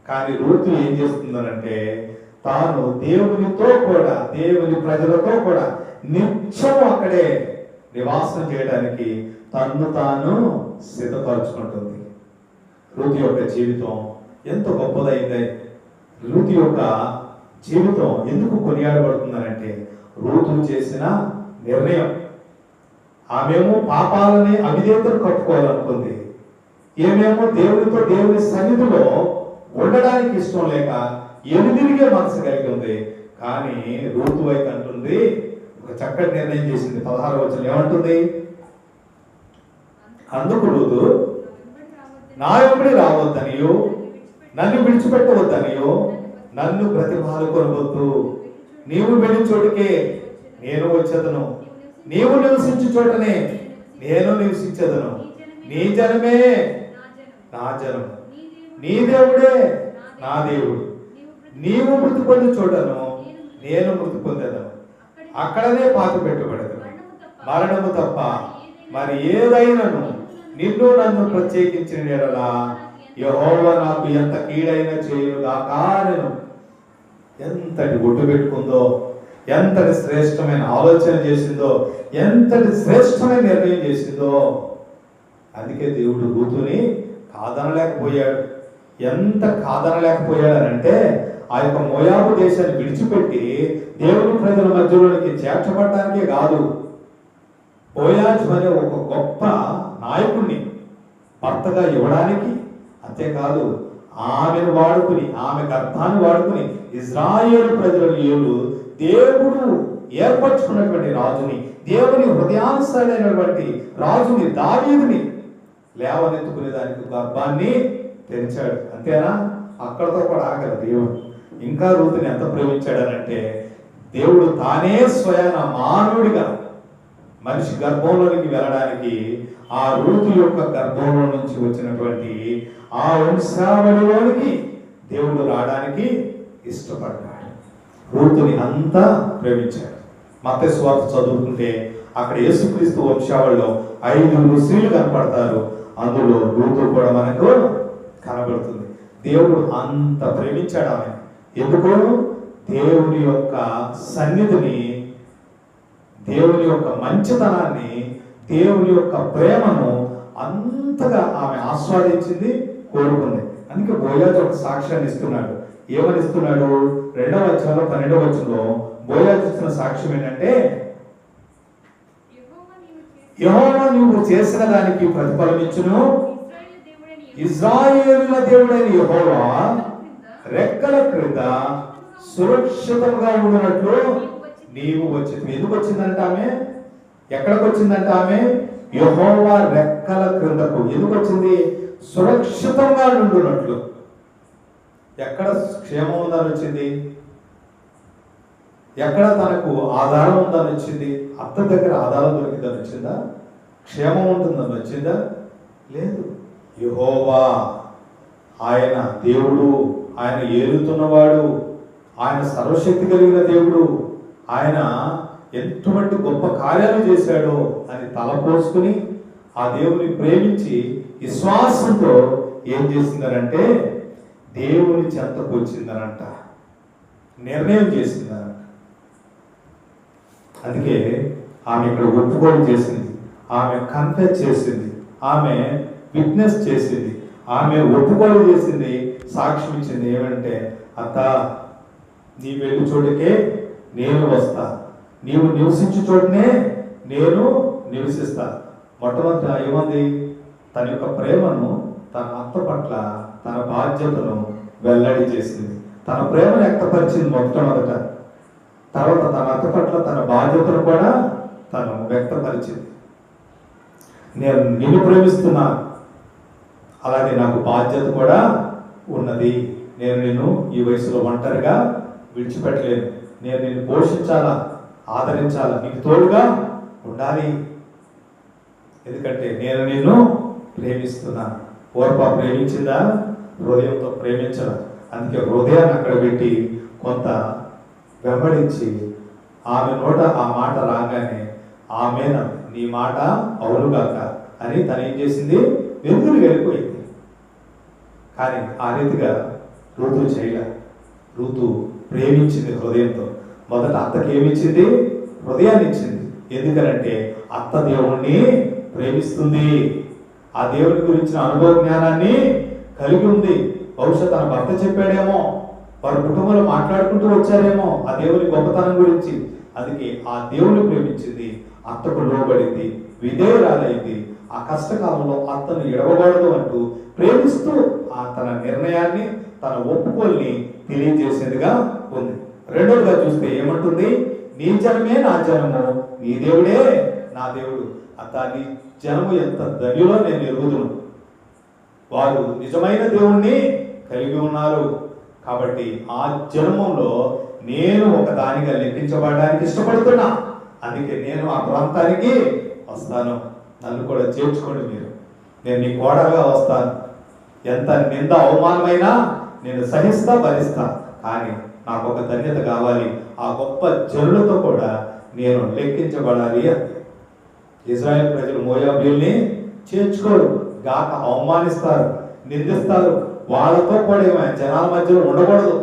కానీ రూతు ఏం చేస్తుందనంటే తాను దేవునితో కూడా, దేవుని ప్రజలతో కూడా నిత్యం అక్కడే నివాసం చేయడానికి తన్ను తాను సిద్ధపరచుకుంటుంది. రూతు యొక్క జీవితం ఎంత గొప్పదైంది. రూతు యొక్క జీవితం ఎందుకు కొనియాడబడుతుందనంటే రూతు చేసిన నిర్ణయం. ఆమెమో పాపాలని, అవిధేయతను కప్పుకోవాలనుకుంది. ఏమేమో దేవునితో, దేవుని సన్నిధిలో ఉండడానికి ఇష్టం లేక ఎదుదిరిగే మనసు కలిగి ఉంది. కానీ రూతు వైపు అంటుంది, ఒక చక్కటి నిర్ణయం చేసింది. 16వ వచనం ఏమంటుంది? అందుకు రూతు నా వెంబడి రావద్దనియో, నన్ను విడిచిపెట్టవద్దనియో, నన్ను బ్రతిమాలుకొనవద్దు. నీవు వెళ్ళి చోటుకే నేను వచ్చేదను, నీవు నివసించు చోటనే నేను నివసించదను. నీ జనమే నా జనం, నీ దేవుడే నా దేవుడు. నీవు మృతి పొంది చోటను నేను మృతి పొందేదను, అక్కడనే పాతి పెట్టబడదు. మరణము తప్ప మరి ఏదైనాను నిన్ను నన్ను ప్రత్యేకించిన ఎడలా యెహోవా నాకు ఎంత కీడైనా చేయుగాకా. నేను ఎంతటి ఒట్టు పెట్టుకుందో, ఎంతటి శ్రేష్టమైన ఆలోచన చేసిందో, ఎంతటి శ్రేష్టమైన నిర్ణయం చేసిందో. అందుకే దేవుడు రూతుని కాదనలేకపోయాడు. ఎంత కాదనలేకపోయాడనంటే ఆ యొక్క మోయాబు దేశాన్ని విడిచిపెట్టి దేవుని ప్రజల మధ్యలోనికి చేర్చబడటానికే కాదు, బోయాజు అనే ఒక గొప్ప నాయకుడిని భర్తగా ఇవ్వడానికి, అంతేకాదు ఆమెను వాడుకుని, ఆమె గర్భాన్ని వాడుకుని ఇజ్రాయేలు ప్రజలను దేవుడు ఏర్పరచుకున్నటువంటి రాజుని, దేవుని హృదయానుసారైనటువంటి రాజుని, దావీదుని లేవనెత్తుకునే దానికి గర్భాన్ని తెరిచాడు. అంతేనా? అక్కడతో కూడా ఆగల. దేవుడు ఇంకా రూతుని ఎంత ప్రేమించాడనంటే దేవుడు తానే స్వయాన మానవుడిగా మనిషి గర్భంలోనికి వెళ్ళడానికి, ఆ రూతు యొక్క గర్భంలో నుంచి వచ్చినటువంటి ఆ వంశావళిలోనికి దేవుడు రావడానికి ఇష్టపడ్డాడు. రూతుని అంతా ప్రేమించాడు. మత్తయి సువార్త చదువుకుంటే అక్కడ యేసుక్రీస్తు వంశావళిలో 5 స్త్రీలు కనపడతారు. అందులో రూతు కూడా మనకు కనబడుతుంది. దేవుడు అంత ప్రేమించాడు ఆమె. ఎందుకు? దేవుని యొక్క సన్నిధిని, దేవుని యొక్క మంచితనాన్ని, దేవుని యొక్క ప్రేమను అంతగా ఆమె ఆస్వాదించింది, కోరుకుంది. అందుకే బోయాజు ఒక సాక్ష్యాన్ని ఇస్తున్నాడు. ఏమని ఇస్తున్నాడు? 2వ అధ్యాయంలో 12వ వచనంలో బోయాజు ఇస్తున్న సాక్ష్యం ఏంటంటే, యెహోవా నీవు చేసిన దానికి ప్రతిఫలం ఇచ్చును. ఇశ్రాయేలుల దేవుడైన యెహోవా రెక్కల క్రింద సురక్షితంగా ఉన్నట్లు నీవు వచ్చింది. ఎందుకు వచ్చిందంట ఆమె? ఎక్కడికి వచ్చిందంట ఆమె? యెహోవా రెక్కల క్రిందకు. ఎందుకు వచ్చింది? సురక్షితంగా ఉండునట్లు. ఎక్కడ క్షేమం ఉందని వచ్చింది? ఎక్కడ తనకు ఆధారం ఉందని వచ్చింది? అత్త దగ్గర ఆధారం దొరికిందని వచ్చిందా? క్షేమం ఉంటుందని వచ్చిందా? లేదు. యెహోవా ఆయన దేవుడు, ఆయన ఏలుతున్నవాడు, ఆయన సర్వశక్తి కలిగిన దేవుడు, ఆయన ఎటువంటి గొప్ప కార్యాలు చేశాడో అని తలపోసుకుని ఆ దేవుని ప్రేమించి విశ్వాసంతో ఏం చేసిందనంటే దేవుని చెంతకు వచ్చిందనంట, నిర్ణయం చేసిందనంట. అందుకే ఆమె ఇక్కడ ఒప్పుకోలు చేసింది, ఆమె కన్ఫెస్ చేసింది, ఆమె విట్నెస్ చేసింది, ఆమె ఒప్పుకోలు చేసింది, సాక్ష్యం ఇచ్చింది. ఏమంటే, అత్త, నీ వెళ్ళి చోటుకే నేను వస్తా, నీవు నివసించు చోటనే నేను నివసిస్తా. మొట్టమొదట ఏమంది? తన యొక్క ప్రేమను తన అత్త పట్ల, తన బాధ్యతను వెల్లడి చేసింది, తన ప్రేమను వ్యక్తపరిచింది మొట్టమొదట. తర్వాత తన అత్త పట్ల తన బాధ్యతను కూడా తను వ్యక్తపరిచింది. నేను నిన్ను ప్రేమిస్తున్నా, అలాగే నాకు బాధ్యత కూడా ఉన్నది. నేను నిన్ను ఈ వయసులో ఒంటరిగా విడిచిపెట్టలేను. నేను నిన్ను పోషించాలా, ఆదరించాలా, నీకు తోడుగా ఉండాలి. ఎందుకంటే నేను నిన్ను ప్రేమిస్తున్నాను. ఓర్ప ప్రేమించిందా? హృదయంతో ప్రేమించదా. అందుకే హృదయాన్ని అక్కడ పెట్టి కొంత వెంబడించి ఆమె నోట ఆ మాట రాగానే ఆమెన నీ మాట అవునుగాక అని తను ఏం చేసింది? వెలుగులు వెళ్ళిపోయింది. కానీ ఆ రీతిగా రూతు చేయలే. రూతు ప్రేమించింది హృదయంతో. మొదట అత్తకి ఏమిచ్చింది? హృదయాన్ని ఇచ్చింది. ఎందుకనంటే అత్త దేవుణ్ణి ప్రేమిస్తుంది, ఆ దేవుని గురించిన అనుభవ జ్ఞానాన్ని కలిగి ఉంది. బహుశా తన భర్త చెప్పాడేమో, వారి కుటుంబంలో మాట్లాడుకుంటూ వచ్చారేమో ఆ దేవుని గొప్పతనం గురించి. అందుకే ఆ దేవుని ప్రేమించింది, అత్తకు లోబడింది, విధేయురాలైంది. ఆ కష్టకాలంలో అత్తను ఎడవకూడదు అంటూ ప్రేమిస్తూ ఆ తన నిర్ణయాన్ని, తన ఒప్పుకోల్ని తెలియజేసేదిగా ఉంది. రెండోదిగా చూస్తే ఏమంటుంది? నీ జనమే నా జనము, నీ దేవుడే నా దేవుడు. అత్త, నీ జనము ఎంత ధనిలో నేను ఎరుగుదును. వారు నిజమైన దేవుణ్ణి కలిగి ఉన్నారు. కాబట్టి ఆ జన్మంలో నేను ఒక దానిగా లెక్కించబడడానికి ఇష్టపడుతున్నా. అందుకే నేను ఆ ప్రాంతానికి వస్తాను. నన్ను కూడా చేర్చుకోండి మీరు. నేను నీ కోడలుగా వస్తాను. ఎంత నింద అవమానమైనా నేను సహిస్తా, భరిస్తా. కానీ నాకు ఒక ధన్యత కావాలి. ఆ గొప్ప జనులతో కూడా నేను లెక్కించబడాలి అని. ఇజ్రాయెల్ ప్రజలు మోయాబీయుల్ని చేర్చుకోరు గాక, అవమానిస్తారు, నిందిస్తారు. వాళ్ళతో కూడా జనాల మధ్యలో ఉండకూడదు.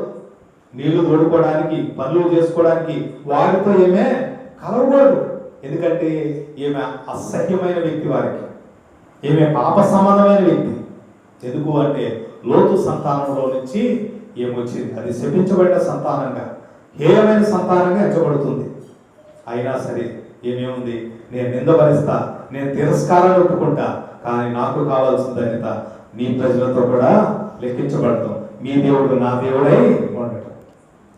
నీళ్లు తోడుకోవడానికి, పనులు చేసుకోవడానికి వారితో ఏమే కలవకూడదు. ఎందుకంటే ఈమె అసహ్యమైన వ్యక్తి, వారికి ఈమె పాప సంబంధమైన వ్యక్తి. ఎందుకు అంటే లోతు సంతానంలో నుంచి ఏమొచ్చింది? అది శపించబడిన సంతానంగా, హేయమైన సంతానంగా ఎంచబడుతుంది. అయినా సరే ఏమేముంది? నేను నిందభరిస్తా, నేను తిరస్కారాన్ని ఒప్పుకుంటా, కానీ నాకు కావాల్సిన ధన్యత నీ ప్రజలతో కూడా లెక్కించబడతాం, మీ దేవుడు నా దేవుడై ఉండటం,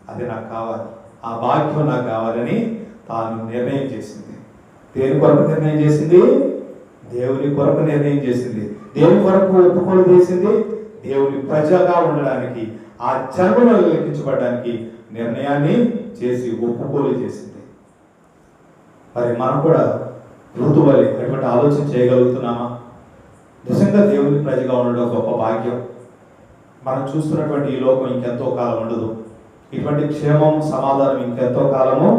అది నాకు కావాలి, ఆ భాగ్యం నాకు కావాలని తాను నిర్ణయం చేసింది. దేని కొరకు నిర్ణయం చేసింది? దేవుని కొరకు నిర్ణయం చేసింది. దేవుని కొరకు ఒప్పుకోలు చేసింది. దేవుని ప్రజగా ఉండడానికి, ఆ జన్మలో లెక్కించబడడానికి నిర్ణయాన్ని చేసి ఒప్పుకోలు చేసింది. మరి మనం కూడా ఋతు వలె అటువంటి ఆలోచన చేయగలుగుతున్నామా? నిజంగా దేవుని ప్రజగా ఉండడం గొప్ప భాగ్యం. మనం చూస్తున్నటువంటి ఈ లోకం ఇంకెంతో కాలం ఉండదు. ఇటువంటి క్షేమం, సమాధానం ఇంకెంతో కాలము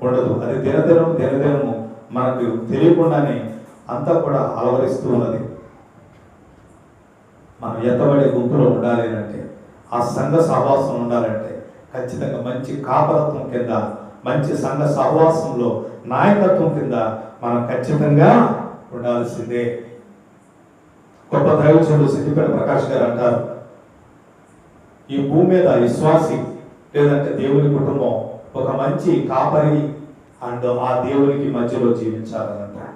ఉండదు. అది దినదినము మనకు తెలియకుండానే అంతా కూడా అలవరిస్తూ ఉన్నది. మనం ఎత్తబడే గుంపులో ఉండాలి అంటే, ఆ సంఘ సహవాసం ఉండాలంటే ఖచ్చితంగా మంచి కాపరత్వం కింద, మంచి సంఘ సహవాసంలో నాయకత్వం కింద మనం ఖచ్చితంగా ఉండాల్సిందే. గొప్ప దైవజనుడు సిద్దిపేట ప్రకాష్ గారు అంటారు, ఈ భూమి మీద విశ్వాసి లేదంటే దేవుని కుటుంబం ఒక మంచి కాపరి అండ్ ఆ దేవునికి మధ్యలో జీవించాలని అంటారు.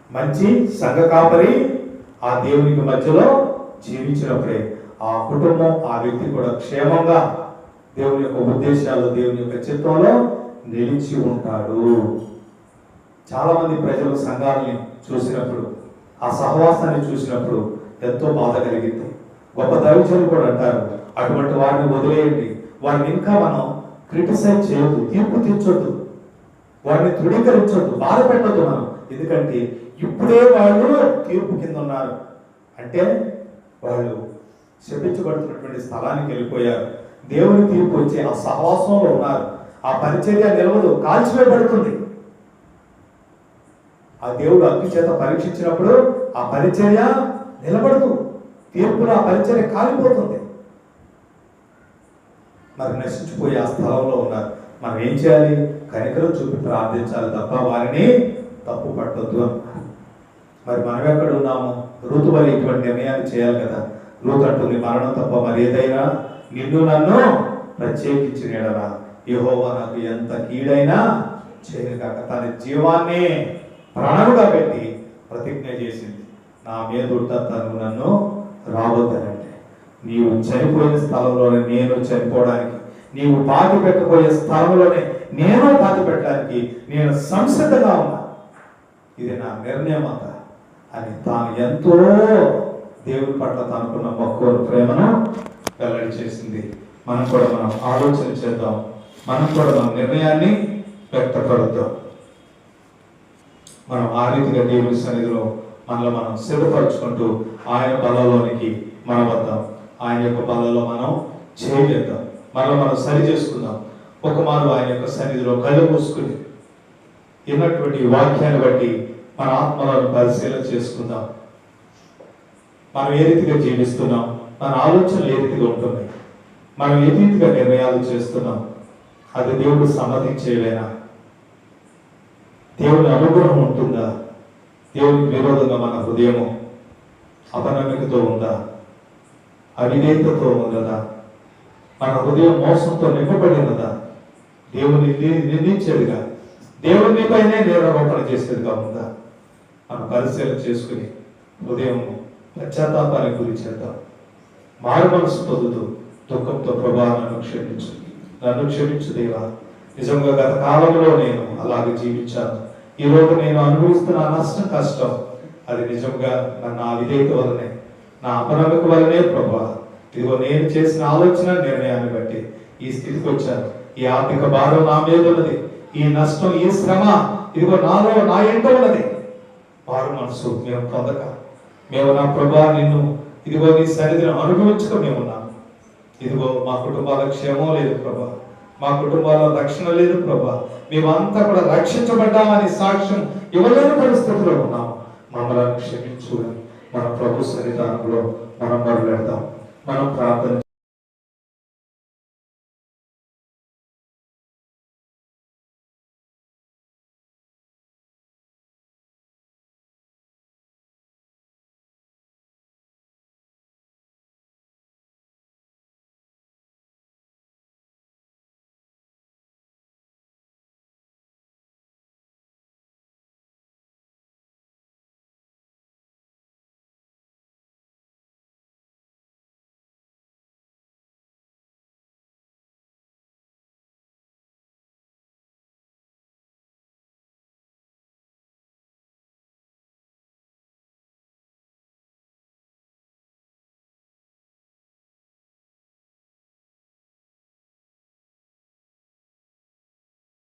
మంచి సంఘ కాపరి ఆ దేవునికి మధ్యలో జీవించినప్పుడే ఆ కుటుంబం, ఆ వ్యక్తి కూడా క్షేమంగా దేవుని యొక్క ఉద్దేశాలు, దేవుని యొక్క చిత్తంలో నిలిచి ఉంటాడు. చాలా మంది ప్రజలు సంఘాలని చూసినప్పుడు, ఆ సహవాసాన్ని చూసినప్పుడు ఎంతో బాధ కలిగింది. గొప్ప దైవజనులు కూడా అంటారు, అటువంటి వారిని వదిలేయండి, వారిని ఇంకా మనం క్రిటిసైజ్ చేయొద్దు, తీర్పు తీర్చొద్దు, వారిని తృణీకరించొద్దు, బాధ పెట్టొద్దు మనం. ఎందుకంటే ఇప్పుడే వాళ్ళు తీర్పు కింద ఉన్నారు. అంటే వాళ్ళు శపించబడుతున్నటువంటి స్థలానికి వెళ్ళిపోయారు. దేవుని తీర్పు వచ్చే ఆ సహవాసంలో ఉన్నారు. ఆ పరిచర్య నిలవదు, కాల్చివేయబడుతుంది. ఆ దేవుడు అగ్ని చేత పరీక్షించినప్పుడు ఆ పరిచర్య నిలబడదు, తీర్పులో ఆ పరిచర్య కాలిపోతుంది. మరి నశించిపోయి ఆ స్థలంలో ఉన్నారు. మనం ఏం చేయాలి? కనికరం చూపి ప్రార్థించాలి తప్ప వారిని తప్పు పట్టొద్దు అన్నారు. మరి మనం ఎక్కడ ఉన్నాము? రూతు వల్ల ఇటువంటి నిర్ణయాలు చేయాలి కదా. రూతు అంటుంది, మరణం తప్ప మరి ఏదైనా నిన్ను నన్ను ప్రత్యేకించిన ఎడలా యెహోవా నాకు ఎంత కీడైనా చేయను కాక. తన జీవాన్ని ప్రాణముగా పెట్టి ప్రతిజ్ఞ చేసింది, నా మీద తను నన్ను రావద్దనంటే. నీవు చనిపోయిన స్థలంలోనే నేను చనిపోవడానికి, నీవు పాతి పెట్టబోయే స్థలంలోనే నేను పాతి పెట్టడానికి నేను సంసిద్ధంగా ఉన్నా. ఇది నా నిర్ణయం అంతా అని తాను ఎంతో దేవుని పట్ల తనకున్న మక్కువను ప్రేమను వెల్లడి చేసింది. మనం కూడా ఆలోచన చేద్దాం. మనం కూడా మన నిర్ణయాన్ని వ్యక్తపరుద్దాం. మనం ఆ రీతిగా దేవుని సన్నిధిలో మనలో మనం సిద్ధపరచుకుంటూ ఆయన బలంలోనికి మనం వద్దాం. ఆయన యొక్క బలంలో మనం చేయలేద్దాం. మనం సరి చేసుకుందాం. ఒక మారు ఆయన యొక్క సన్నిధిలో కళ్ళు మూసుకుని ఉన్నటువంటి వాక్యాన్ని బట్టి మన ఆత్మలను పరిశీలన చేసుకుందాం. మనం ఏ రీతిగా జీవిస్తున్నాం, మన ఆలోచనలు ఏ రీతిగా ఉంటున్నాయి, మనం ఏ రీతిగా నిర్ణయాలు చేస్తున్నాం, అది దేవుడు సమ్మతించేవేనా? దేవుని అనుగ్రహం ఉంటుందా? దేవునికి విరోధంగా మన హృదయము అపనమ్మికతో ఉందా? అవిధేయతతో ఉన్నదా? మన హృదయం మోసంతో నింపబడి ఉన్నదా? దేవుని నిర్ణయించేదిగా, దేవుని పైనే నేరారోపణ చేసేదిగా ఉందా? మనం పరిశీలన చేసుకుని హృదయం పశ్చాత్తాపానికి గురి చేద్దాం. మారు మనసు పొందుతూ దుఃఖంతో, ప్రభా నన్ను క్షమించు దేవా, నిజంగా గత కాలంలో నేను అలాగే జీవించాను. ఈ రోజు నేను అనుభవిస్తున్న నష్టం, కష్టం అది నిజంగా నన్ను ఆ విధేయత వల్లనే, నా అపనమ్మక వల్లనే ప్రభా. ఇదిగో నేను చేసిన ఆలోచన నిర్ణయాన్ని బట్టి ఈ స్థితికి వచ్చాను. ఈ ఆర్థిక భారం నా మీద ఉన్నది, ఈ నష్టం, ఈ శ్రమ ఇదిగో నా ఎంట ఉన్నది. మారు మనసు మేము పొందక, మేము నా ప్రభా నిన్ను ఇదిగో నీ సన్నిధిని అనుభవించక మేమున్నాము. ఇదిగో మా కుటుంబాల క్షేమం లేదు ప్రభా, మా కుటుంబాల రక్షణ లేదు ప్రభా. మేమంతా కూడా రక్షించబడ్డామని సాక్ష్యం ఇవ్వలేని పరిస్థితిలో ఉన్నాము. మమ్మల్ని క్షమించు. మన ప్రభు సన్నిధానంలో మనం మొదలెడదాం. మనం ప్రార్థన